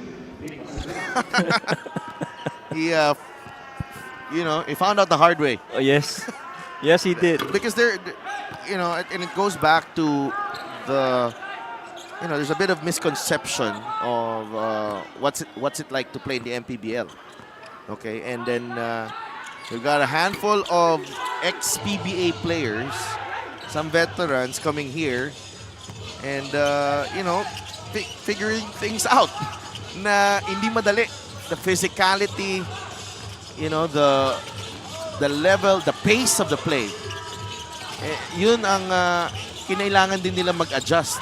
He, he found out the hard way. Oh, yes. Yes, he did. Because and it goes back to the, there's a bit of misconception of what's it like to play in the MPBL. Okay, and then we've got a handful of ex-PBA players, some veterans coming here, and figuring things out. Na hindi madali. The physicality, the level, the pace of the play. Yun ang kinailangan din nila mag-adjust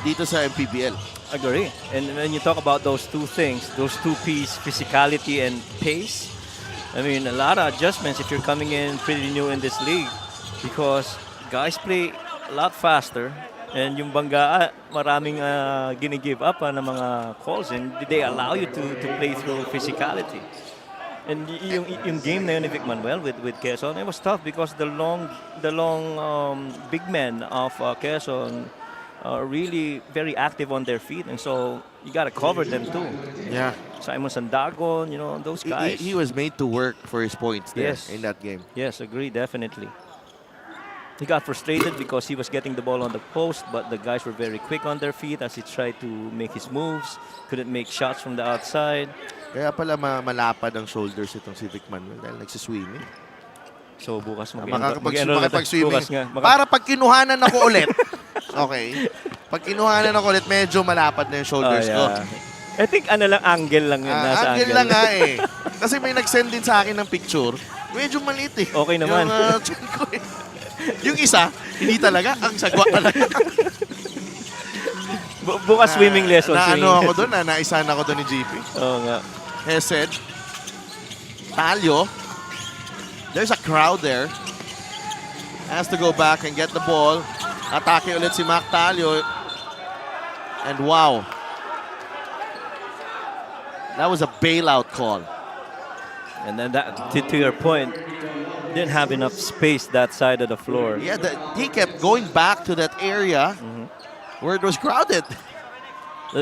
dito sa MPBL. Agree. And when you talk about those two things, those two P's, physicality and pace, I mean, a lot of adjustments if you're coming in pretty new in this league because guys play a lot faster and yung bangga, maraming gini-give up ng mga calls and they allow you to play through physicality. And yung game na yun ni Vic Manuel with Quezon, it was tough because the long big men of Quezon are really very active on their feet, and so you got to cover them too. Yeah. Simon Sandagon, those guys. He was made to work for his points there in that game. Yes, agree, definitely. He got frustrated because he was getting the ball on the post, but the guys were very quick on their feet as he tried to make his moves. Couldn't make shots from the outside. Kaya pala malapad ang shoulders itong si Vic Manuel dahil nagsiswimming. So bukas makakapag-swimming. Para pag kinuhanan ako ulit, okay, pag kinuhanan ako ulit, medyo malapad na yung shoulders ko. I think angle lang yun. Nasa angle lang nga eh. Kasi may nag-send din sa akin ng picture. Medyo maliit eh. Okay naman. Yung chin ko eh. Yung isa, hindi talaga. Ang sagwa talaga. Bukas swimming lesson. Ako doon, naisahan ako doon ni GP. Oo nga. Hesed. Talyo. There's a crowd there. Has to go back and get the ball. Atake ulit si Mac Talyo. And wow. That was a bailout call. And then that, to your point, didn't have enough space that side of the floor. Yeah, he kept going back to that area where it was crowded.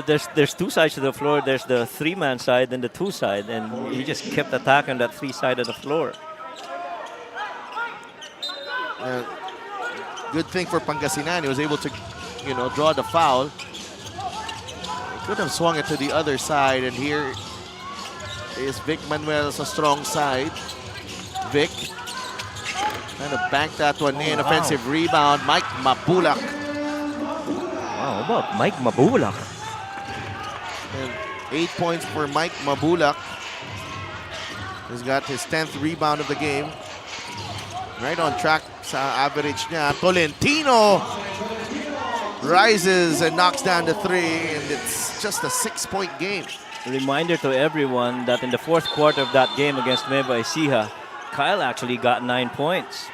There's two sides to the floor. There's the three-man side and the two side. And he just kept attacking that three side of the floor. Good thing for Pangasinan. He was able to, draw the foul. He could have swung it to the other side. And here is Vic Manuel's a strong side. Vic trying to bank that one in. Offensive rebound. Mike Mabulak. Wow, how about Mike Mabulak? And 8 points for Mike Mabulak. He's got his 10th rebound of the game. Right on track sa average niya. Tolentino rises and knocks down the three, and it's just a 6-point game. A reminder to everyone that in the fourth quarter of that game against Nueva Ecija, Kyle actually got 9 points.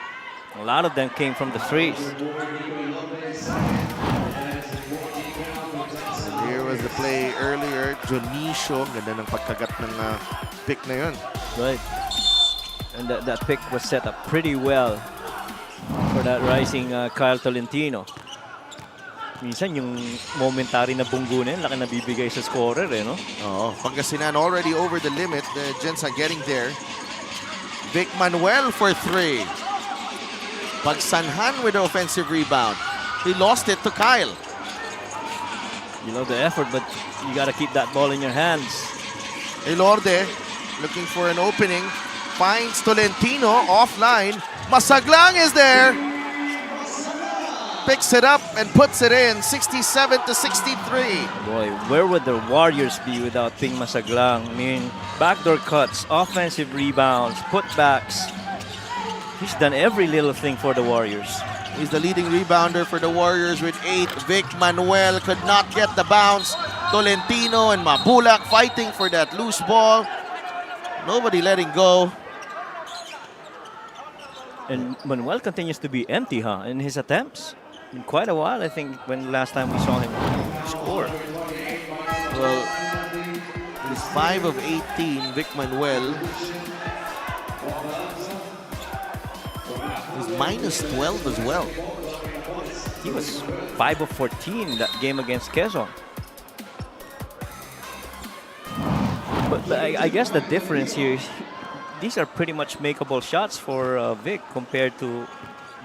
A lot of them came from the threes. Here was the play earlier. Dionisio, ganda ng pagkagat ng pick na yun. Right. And that pick was set up pretty well for that rising Kyle Tolentino. Minsan yung momentary na bunggo na yun, laki na bibigay sa scorer eh, no? Oo, Pangasinan already over the limit. Gensan getting there. Vic Manuel for 3. Pagsanhan with the offensive rebound. He lost it to Kyle. You love the effort, but you gotta keep that ball in your hands. Elorde looking for an opening. Finds Tolentino offline. Masaglang is there. Picks it up and puts it in. 67-63. Boy, where would the Warriors be without Ping Masaglang? I mean, backdoor cuts, offensive rebounds, putbacks. He's done every little thing for the Warriors. He's the leading rebounder for the Warriors with 8. Vic Manuel could not get the bounce. Tolentino and Mabulak fighting for that loose ball. Nobody letting go. And Manuel continues to be empty, in his attempts. In quite a while, I think, when last time we saw him score. Well, he's 5 of 18, Vic Manuel. He's minus 12 as well. He was 5 of 14 that game against Quezon. But I guess the difference here is these are pretty much makeable shots for Vic compared to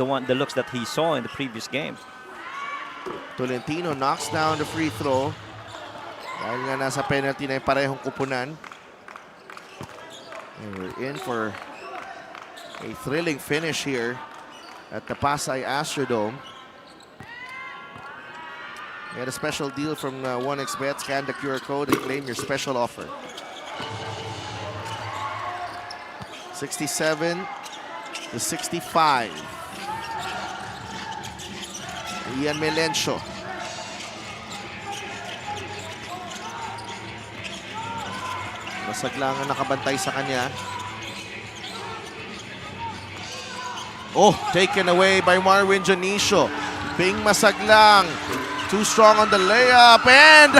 the looks that he saw in the previous game. Tolentino knocks down the free throw. Dahil nga nasa penalty na yung parehong kupunan. And we're in for a thrilling finish here at the Pasay Astrodome. Get a special deal from 1xBet. Scan the QR code and claim your special offer. 67-65. Ian Melencio. Masaglang ang nakabantay sa kanya. Oh, taken away by Marwin Dionisio. Ping Masaglang. Too strong on the layup. And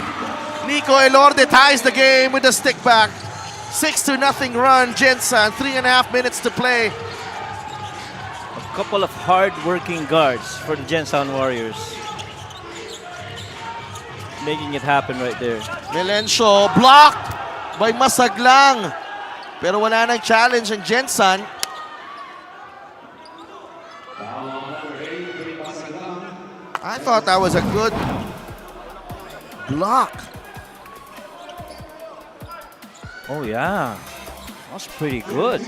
Nico Elorde ties the game with a stick back. 6-0 run. Gensan, 3.5 minutes to play. A couple of hard-working guards for the Gensan Warriors. Making it happen right there. Melencio blocked by Masaglang. Pero wala nang challenge ang Gensan. I thought that was a good block. Oh yeah, that's pretty good.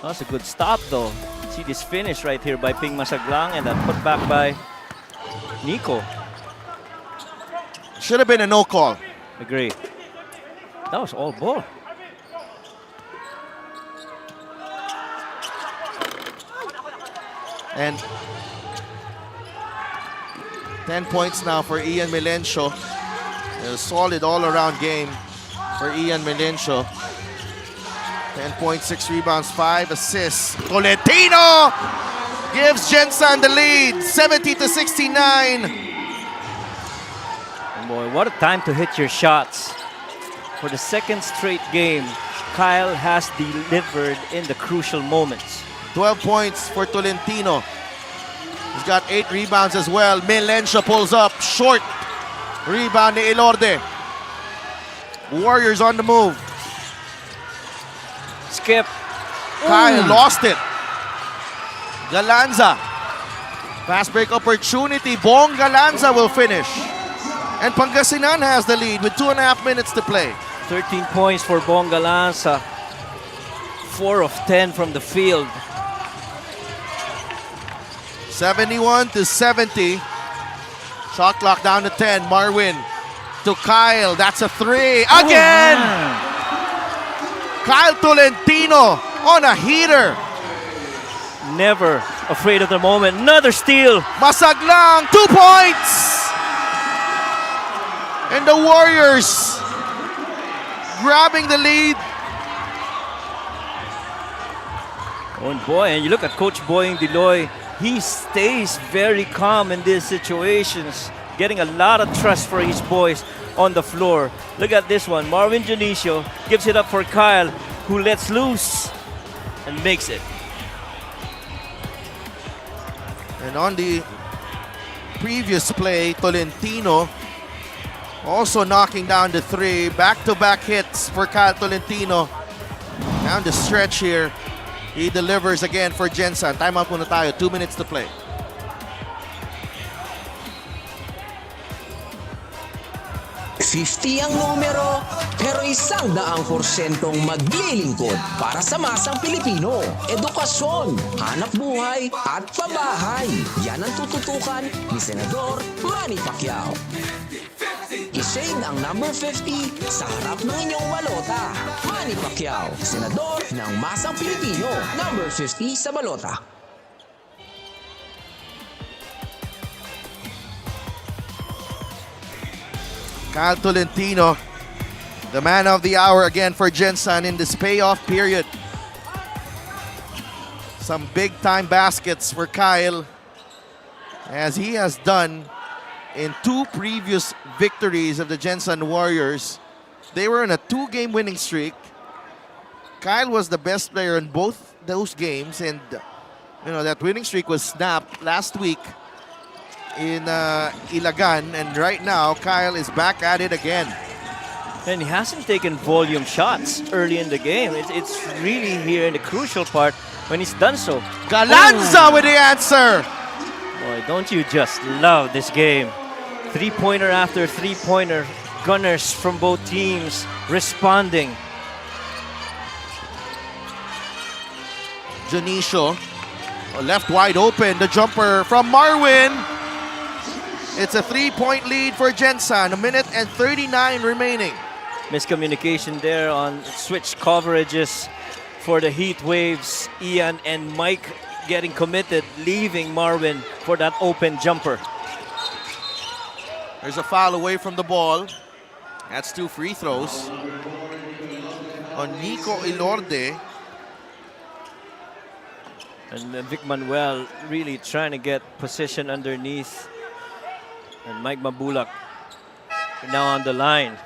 That's a good stop though. See this finish right here by Ping Masaglang and that put back by Nico. Should have been a no call. Agree. That was all ball. And 10 points now for Ian Melencio. A solid all-around game for Ian Melencio. 10 points, 6 rebounds, 5 assists. Tolentino gives Gensan the lead, 70-69. Boy, what a time to hit your shots. For the second straight game, Kyle has delivered in the crucial moments. 12 points for Tolentino. He's got 8 rebounds as well. Melencio pulls up, short. Rebound ni Elorde. Warriors on the move. Skip. Kyle lost it. Galanza. Fast break opportunity. Bong Galanza will finish. And Pangasinan has the lead with 2.5 minutes to play. 13 points for Bong Galanza. 4 of 10 from the field. 71-70. Shot clock down to 10. Marwin to Kyle. That's a 3. Again! Kyle Tolentino on a heater. Never afraid of the moment. Another steal. Masaglang, 2 points. And the Warriors grabbing the lead. Oh, and boy, and you look at Coach Boying Deloy, he stays very calm in these situations, getting a lot of trust for his boys on the floor. Look at this one. Marvin Junicio gives it up for Kyle, who lets loose and makes it. And on the previous play, Tolentino also knocking down the three. Back-to-back hits for Kyle Tolentino. Down the stretch here, he delivers again for Gensan. Timeout muna tayo. 2 minutes to play. $50 ang numero, pero 100% maglilingkod para sa masang Pilipino. Edukasyon, hanap buhay, at pabahay. Yan ang tututukan ni Senador Manny Pacquiao. I-shade ang number 50 sa harap ng inyong balota. Manny Pacquiao, Senador ng masang Pilipino. Number 50 sa balota. Kyle Tolentino, the man of the hour again for Gensan in this payoff period. Some big-time baskets for Kyle, as he has done in 2 previous victories of the Gensan Warriors. They were on a 2-game winning streak. Kyle was the best player in both those games, and that winning streak was snapped last week in Ilagan, and right now Kyle is back at it again. And he hasn't taken volume shots early in the game. It's really here in the crucial part when he's done so. Galanza with the answer! Boy, don't you just love this game? Three-pointer after three-pointer. Gunners from both teams responding. Janicio, left wide open. The jumper from Marwin. It's a 3-point lead for Gensan. 1 minute and 39 remaining. Miscommunication there on switch coverages for the Heat Waves. Ian and Mike getting committed, leaving Marwin for that open jumper. There's a foul away from the ball. That's 2 free throws on Nico Ilorde. And Vic Manuel really trying to get position underneath. And Mike Mabulak now on the line.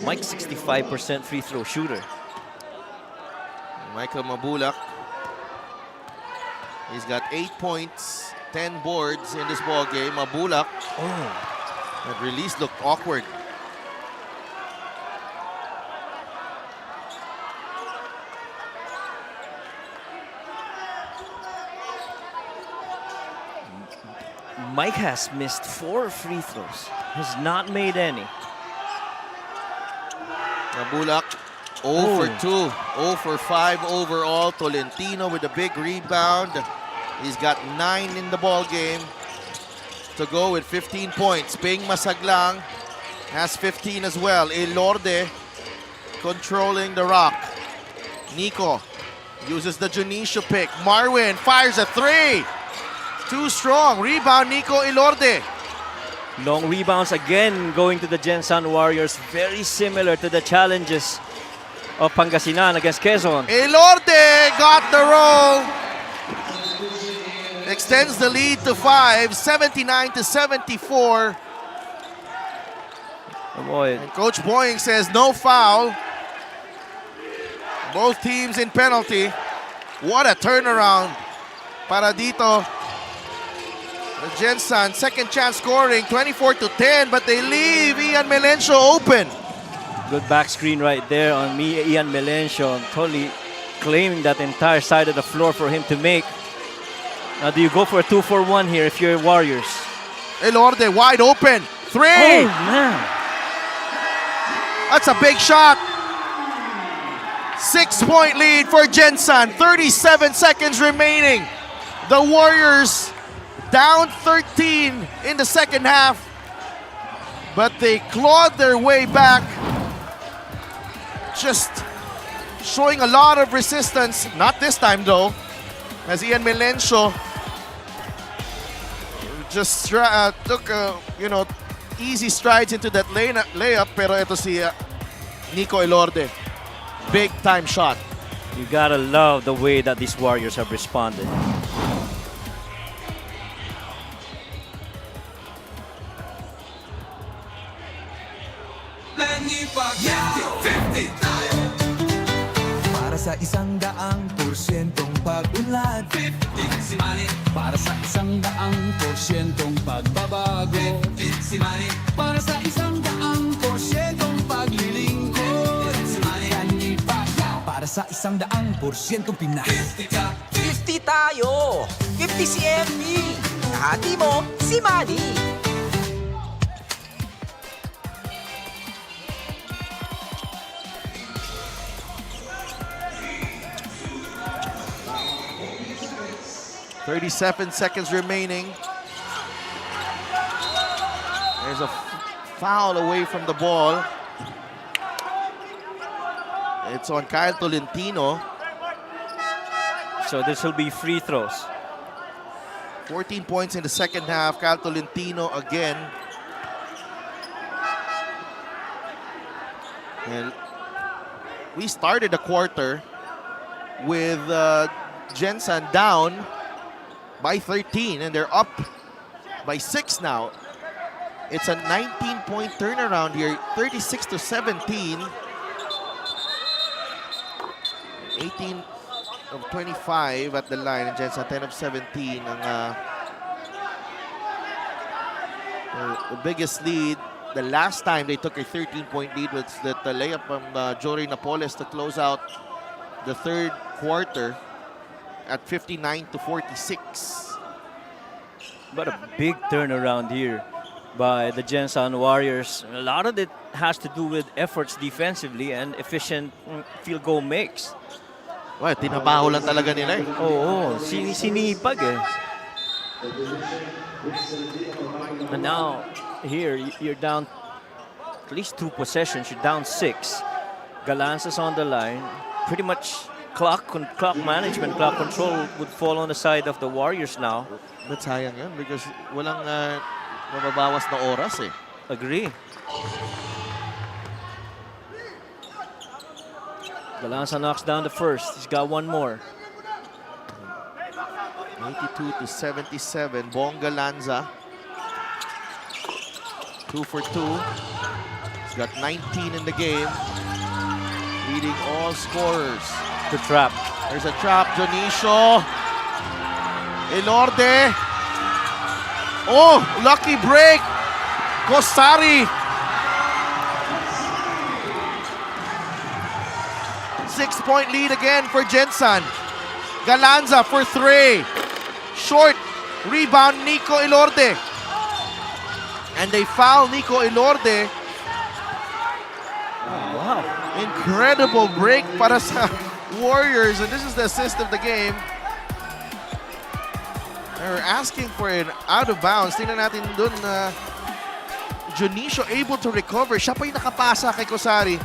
Mike 65% free throw shooter. Michael Mabulak. He's got 8 points, 10 boards in this ball game. Mabulak. That release looked awkward. Mike has missed 4 free throws. Has not made any. Mabulak 0 for 2, 0 for 5 overall. Tolentino with a big rebound. He's got 9 in the ball game to go with 15 points. Ping Masaglang has 15 as well. Ilorde controlling the rock. Nico uses the Junicio pick. Marwin fires a 3. Too strong. Rebound, Nico Ilorde. Long rebounds again going to the Gensan Warriors. Very similar to the challenges of Pangasinan against Quezon. Ilorde got the roll. Extends the lead to 5, 79-74. Oh boy. And Coach Boying says no foul. Both teams in penalty. What a turnaround para dito. The Gensan, second chance scoring, 24-10, but they leave Ian Melencio open. Good back screen right there on Ian Melencio. Totally claiming that entire side of the floor for him to make. Now, do you go for a 2-for-1 here if you're Warriors? Ilorde wide open. 3! Oh, man. That's a big shot. 6-point lead for Gensan. 37 seconds remaining. The Warriors down 13 in the second half, but they clawed their way back, just showing a lot of resistance. Not this time though, as Ian Melencio just took easy strides into that layup, pero ito si Nico Ilorde. big time shot. You gotta love the way that these Warriors have responded. Para sa 100%'ong pag-unlad, 50 si Manny. Para sa 100%'ong pagbabago, 50 si Manny. Para sa 100%'ong paglilingkod, 50 si Manny. Para sa 100%'ong Pinas, 50 tayo, 50 si MB. Kahati mo, si Manny. .37 seconds remaining. There's a foul away from the ball. It's on Kyle Tolentino. So this will be free throws. 14 points in the second half. Kyle Tolentino again. And we started the quarter with Gensan down by 13, and they're up by 6 now. It's a 19-point turnaround here, 36-17. 18 of 25 at the line, and Gensan 10 of 17. The biggest lead, the last time they took a 13-point lead was that layup from Jory Napoles to close out the third quarter at 59-46. But a big turnaround here by the Gensan Warriors. A lot of it has to do with efforts defensively and efficient field goal makes. Well, tinabaho lang talaga nila eh. Oo, sinipag eh. And now, here, you're down at least 2 possessions. You're down 6. Galanza's on the line. Pretty much clock management, clock control would fall on the side of the Warriors now. But sayang yan because walang mababawas na oras eh. Agree. Galanza knocks down the first. He's got one more. 82-77. Bongga Lanza. 2 for 2. He's got 19 in the game. Leading all scorers. The trap. There's a trap. Jonicio. Elorde. Oh, lucky break. Kosari. 6-point lead again for Gensan. Galanza for 3. Short. Rebound, Nico Elorde. And they foul Nico Elorde. Oh, wow. Incredible break para sa Warriors. And this is the assist of the game. They're asking for an out of bounds. Tingnan natin dun na Jonicio able to recover. Siya pa yung nakapasa kay Kosari.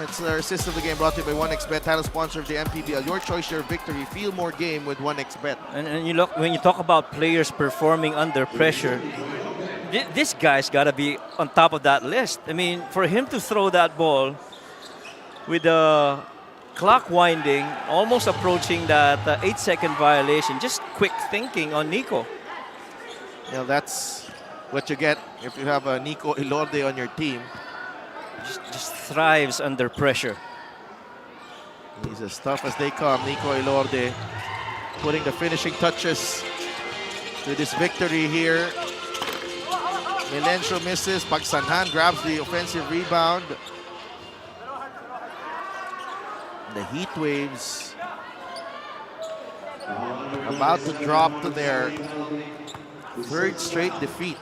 It's our assist of the game brought to you by 1xBet, title sponsor of the MPBL. Your choice, your victory. Feel more game with 1xBet. And you look, when you talk about players performing under pressure, this guy's got to be on top of that list. I mean, for him to throw that ball with the clock winding, almost approaching that 8-second violation, just quick thinking on Nico. Yeah, that's what you get if you have a Nico Elorde on your team. Just thrives under pressure. He's as tough as they come. Nico Elorde putting the finishing touches to this victory here. Melencio misses. Pagsanhan grabs the offensive rebound. The Heat Waves about to drop to their third straight defeat.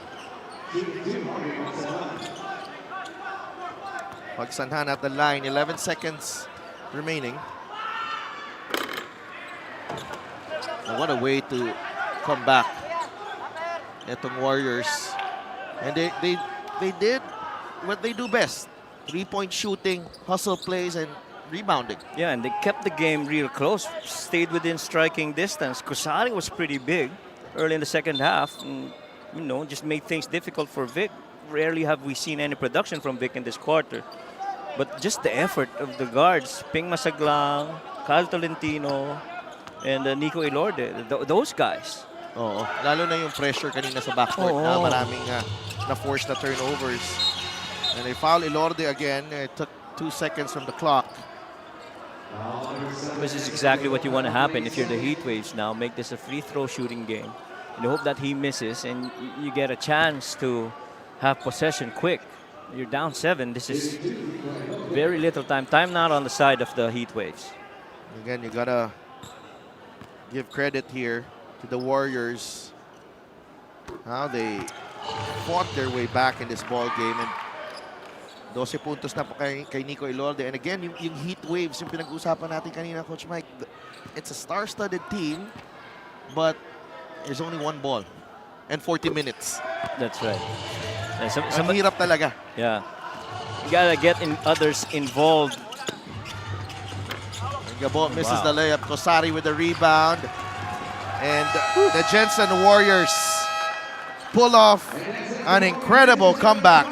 Pagsanhan at the line, 11 seconds remaining. And what a way to come back. Etong Warriors. And they did what they do best. 3-point shooting, hustle plays, and rebounding. Yeah, and they kept the game real close. Stayed within striking distance. Kosari was pretty big early in the second half. And, you know, just made things difficult for Vic. Rarely have we seen any production from Vic in this quarter. But just the effort of the guards, Ping Masaglang, Kyle Tolentino, and Nico Ilorde, those guys. Oo. Lalo na yung pressure kanina sa backcourt na maraming na-force na turnovers. And they foul Ilorde again. It took 2 seconds from the clock. This is exactly what you want to happen if you're the Heat Waves now. Make this a free throw shooting game. And hope that he misses and you get a chance to have possession quick. You're down 7. This is very little time. Time not on the side of the Heat Waves. Again, you gotta give credit here to the Warriors. How they fought their way back in this ball game. And 12 puntos na po kay Nico Ilorde. And again, yung Heat Waves, yung pinag-usapan natin kanina, Coach Mike, it's a star-studded team, but there's only one ball and 40 minutes. That's right. Ang hirap talaga. Yeah. You gotta get others involved. Gabo misses the layup. Kosari with the rebound. And the Gensan Warriors pull off an incredible comeback,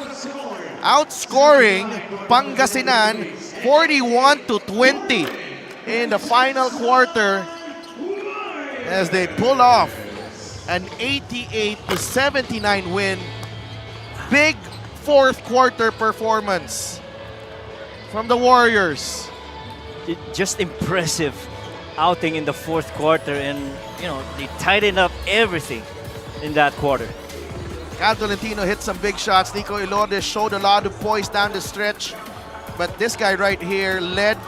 outscoring Pangasinan 41-20 in the final quarter as they pull off an 88-79 win. Big fourth quarter performance from the Warriors. Just impressive outing in the fourth quarter, and they tightened up everything in that quarter. Cal Tolentino hit some big shots. Nico Ilorde showed a lot of poise down the stretch. But this guy right here led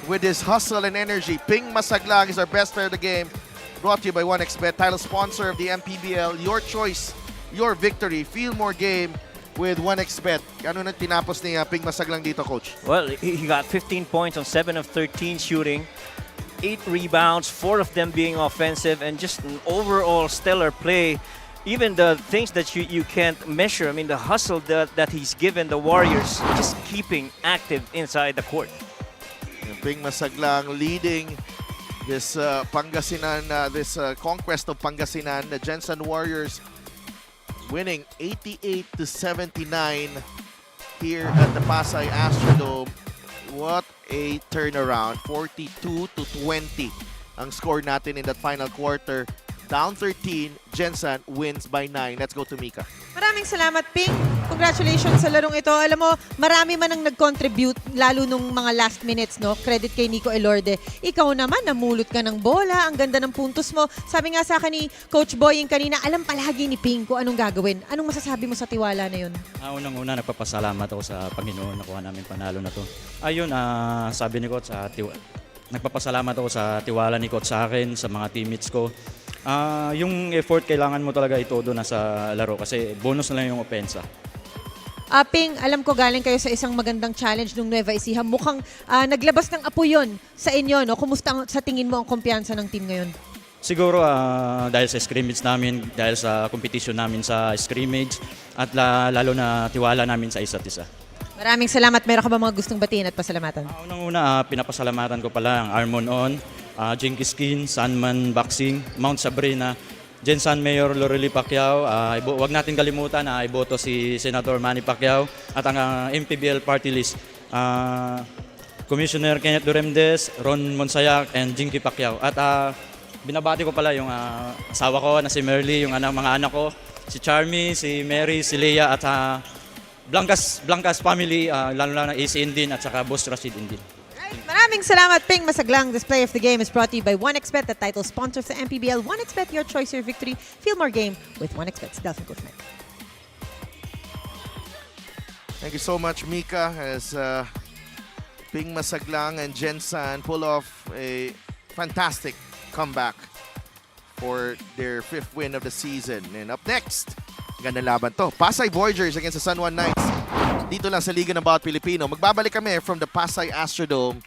with his hustle and energy. Ping Masaglang is our best player of the game. Brought to you by 1xBet, title sponsor of the MPBL. Your choice, your victory. Feel more game with 1xBet. Ano na tinapos ni Ping Masaglang dito, Coach? Well, he got 15 points on 7 of 13 shooting. 8 rebounds, 4 of them being offensive, and just an overall stellar play. Even the things that you can't measure, I mean, the hustle that he's given the Warriors, just keeping active inside the court. Ping Masaglang leading this Pangasinan, this conquest of Pangasinan. The Gensan Warriors winning 88-79 here at the Pasay Astrodome. What a turnaround. 42-20 ang score natin in that final quarter. Down 13, Gensan wins by 9. Let's go to Mika. Maraming salamat, Ping. Congratulations sa larong ito. Alam mo, marami man ang nag-contribute, lalo nung mga last minutes, no? Credit kay Nico Ilorde. Ikaw naman, namulot ka ng bola. Ang ganda ng puntos mo. Sabi nga sa akin ni Coach Boying kanina, alam palagi ni Ping kung anong gagawin. Anong masasabi mo sa tiwala na yun? Unang-una, nagpapasalamat ako sa Panginoon. Nakuha namin panalo na to. Ayun, sabi ni Coach, nagpapasalamat ako sa tiwala ni Coach sa akin, sa mga teammates ko. Yung effort, kailangan mo talaga itodo na sa laro kasi bonus na lang yung opensa. Ping, alam ko galing kayo sa isang magandang challenge nung Nueva Ecija. Mukhang naglabas ng apo yun sa inyo, no? Kumusta sa tingin mo ang kumpiyansa ng team ngayon? Siguro dahil sa scrimmage namin, dahil sa competition namin sa scrimmage, at lalo na tiwala namin sa isa't isa. Maraming salamat. Meron ka ba mga gustong batiin at pasalamatan? Unang-una, pinapasalamatan ko pala ang Armon On, Jinky Skin, Sunman Boxing, Mount Sabrina, Gensan Mayor Lorely Pacquiao. Huwag natin kalimutan na iboto si Senator Manny Pacquiao at ang MPBL party list. Commissioner Kenneth Duremdes, Ron Monsayak, and Jinky Pacquiao. At binabati ko pala yung asawa ko na si Merly, yung mga anak ko, si Charmy, si Mary, si Leah, at Blancas family, lalo na AC Indin at saka Boss Rashid Indin. Maraming salamat, Ping Masaglang. This play of the game is brought to you by 1xBet, the title sponsor of the MPBL. 1xBet, your choice, your victory. Feel more game with 1xBet. Delphin Coach Mike. Thank you so much, Mika, as Ping Masaglang and Gensan pull off a fantastic comeback for their 5th win of the season. And up next, ganda laban to. Pasay Voyagers against the San Juan Knights. Dito lang sa Liga ng Bawat Pilipino. Magbabalik kami from the Pasay Astrodome.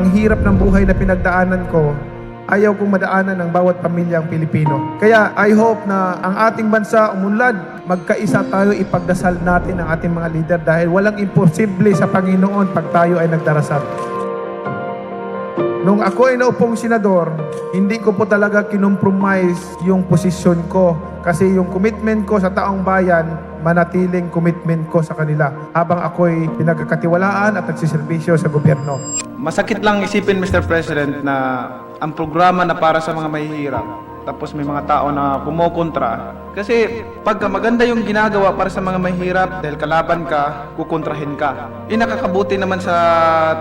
ang hirap ng buhay na pinagdaanan ko, ayaw kong madaanan ng bawat pamilyang Pilipino. Kaya I hope na ang ating bansa umunlad, magkaisa tayo, ipagdasal natin ang ating mga leader dahil walang imposible sa Panginoon pag tayo ay nagdarasal. Nung ako ay naupong senador, hindi ko po talaga kinompromise yung posisyon ko kasi yung commitment ko sa taong bayan, manatiling commitment ko sa kanila habang ako'y pinagkakatiwalaan at nagsiservisyo sa gobyerno. Masakit lang isipin, Mr. President, na ang programa na para sa mga mahihirap, tapos may mga tao na kumokontra. Kasi pagka maganda yung ginagawa para sa mga mahirap, dahil kalaban ka, kukontrahin ka. Nakakabuti naman sa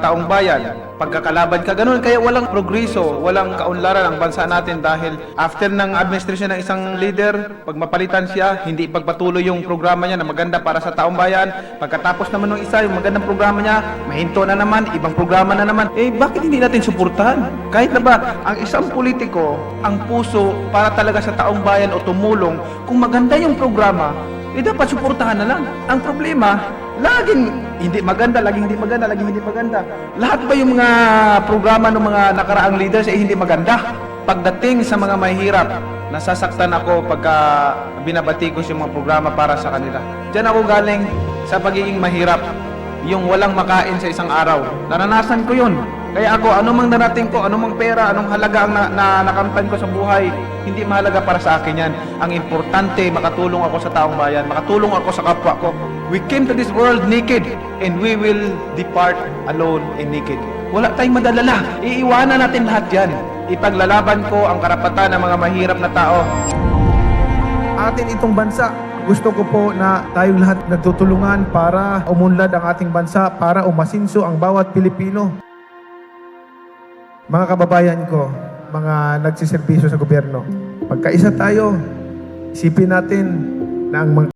taong bayan. Pagkakalaban ka, ganun. Kaya walang progreso, walang kaunlaran ang bansa natin dahil after ng administration ng isang leader, pag mapalitan siya, hindi ipagpatuloy yung programa niya na maganda para sa taong bayan. Pagkatapos naman ng isa, yung magandang programa niya, mahinto na naman, ibang programa na naman. Bakit hindi natin suportahan? Kahit na ba, ang isang politiko, ang puso para talaga sa taong bayan o tumulong, kung maganda yung programa, dapat suportahan na lang. Ang problema, laging hindi maganda, laging hindi maganda, laging hindi maganda. Lahat ba yung mga programa ng mga nakaraang leaders ay hindi maganda? Pagdating sa mga mahihirap, nasasaktan ako pagka binabatikos yung mga programa para sa kanila. Diyan ako galing sa pagiging mahirap. Yung walang makain sa isang araw. Naranasan ko yun. Kaya ako, anumang narating ko, anumang pera, anong halaga ang nakamtan ko sa buhay, hindi mahalaga para sa akin yan. Ang importante, makatulong ako sa taong bayan, makatulong ako sa kapwa ko. We came to this world naked, and we will depart alone and naked. Wala tayong madalala. Iiwanan natin lahat yan. Ipaglalaban ko ang karapatan ng mga mahirap na tao. Atin itong bansa, gusto ko po na tayong lahat nagtutulungan para umunlad ang ating bansa, para umasinso ang bawat Pilipino. Mga kababayan ko, mga nagsiservisyo sa gobyerno, magkaisa tayo, isipin natin na ang mga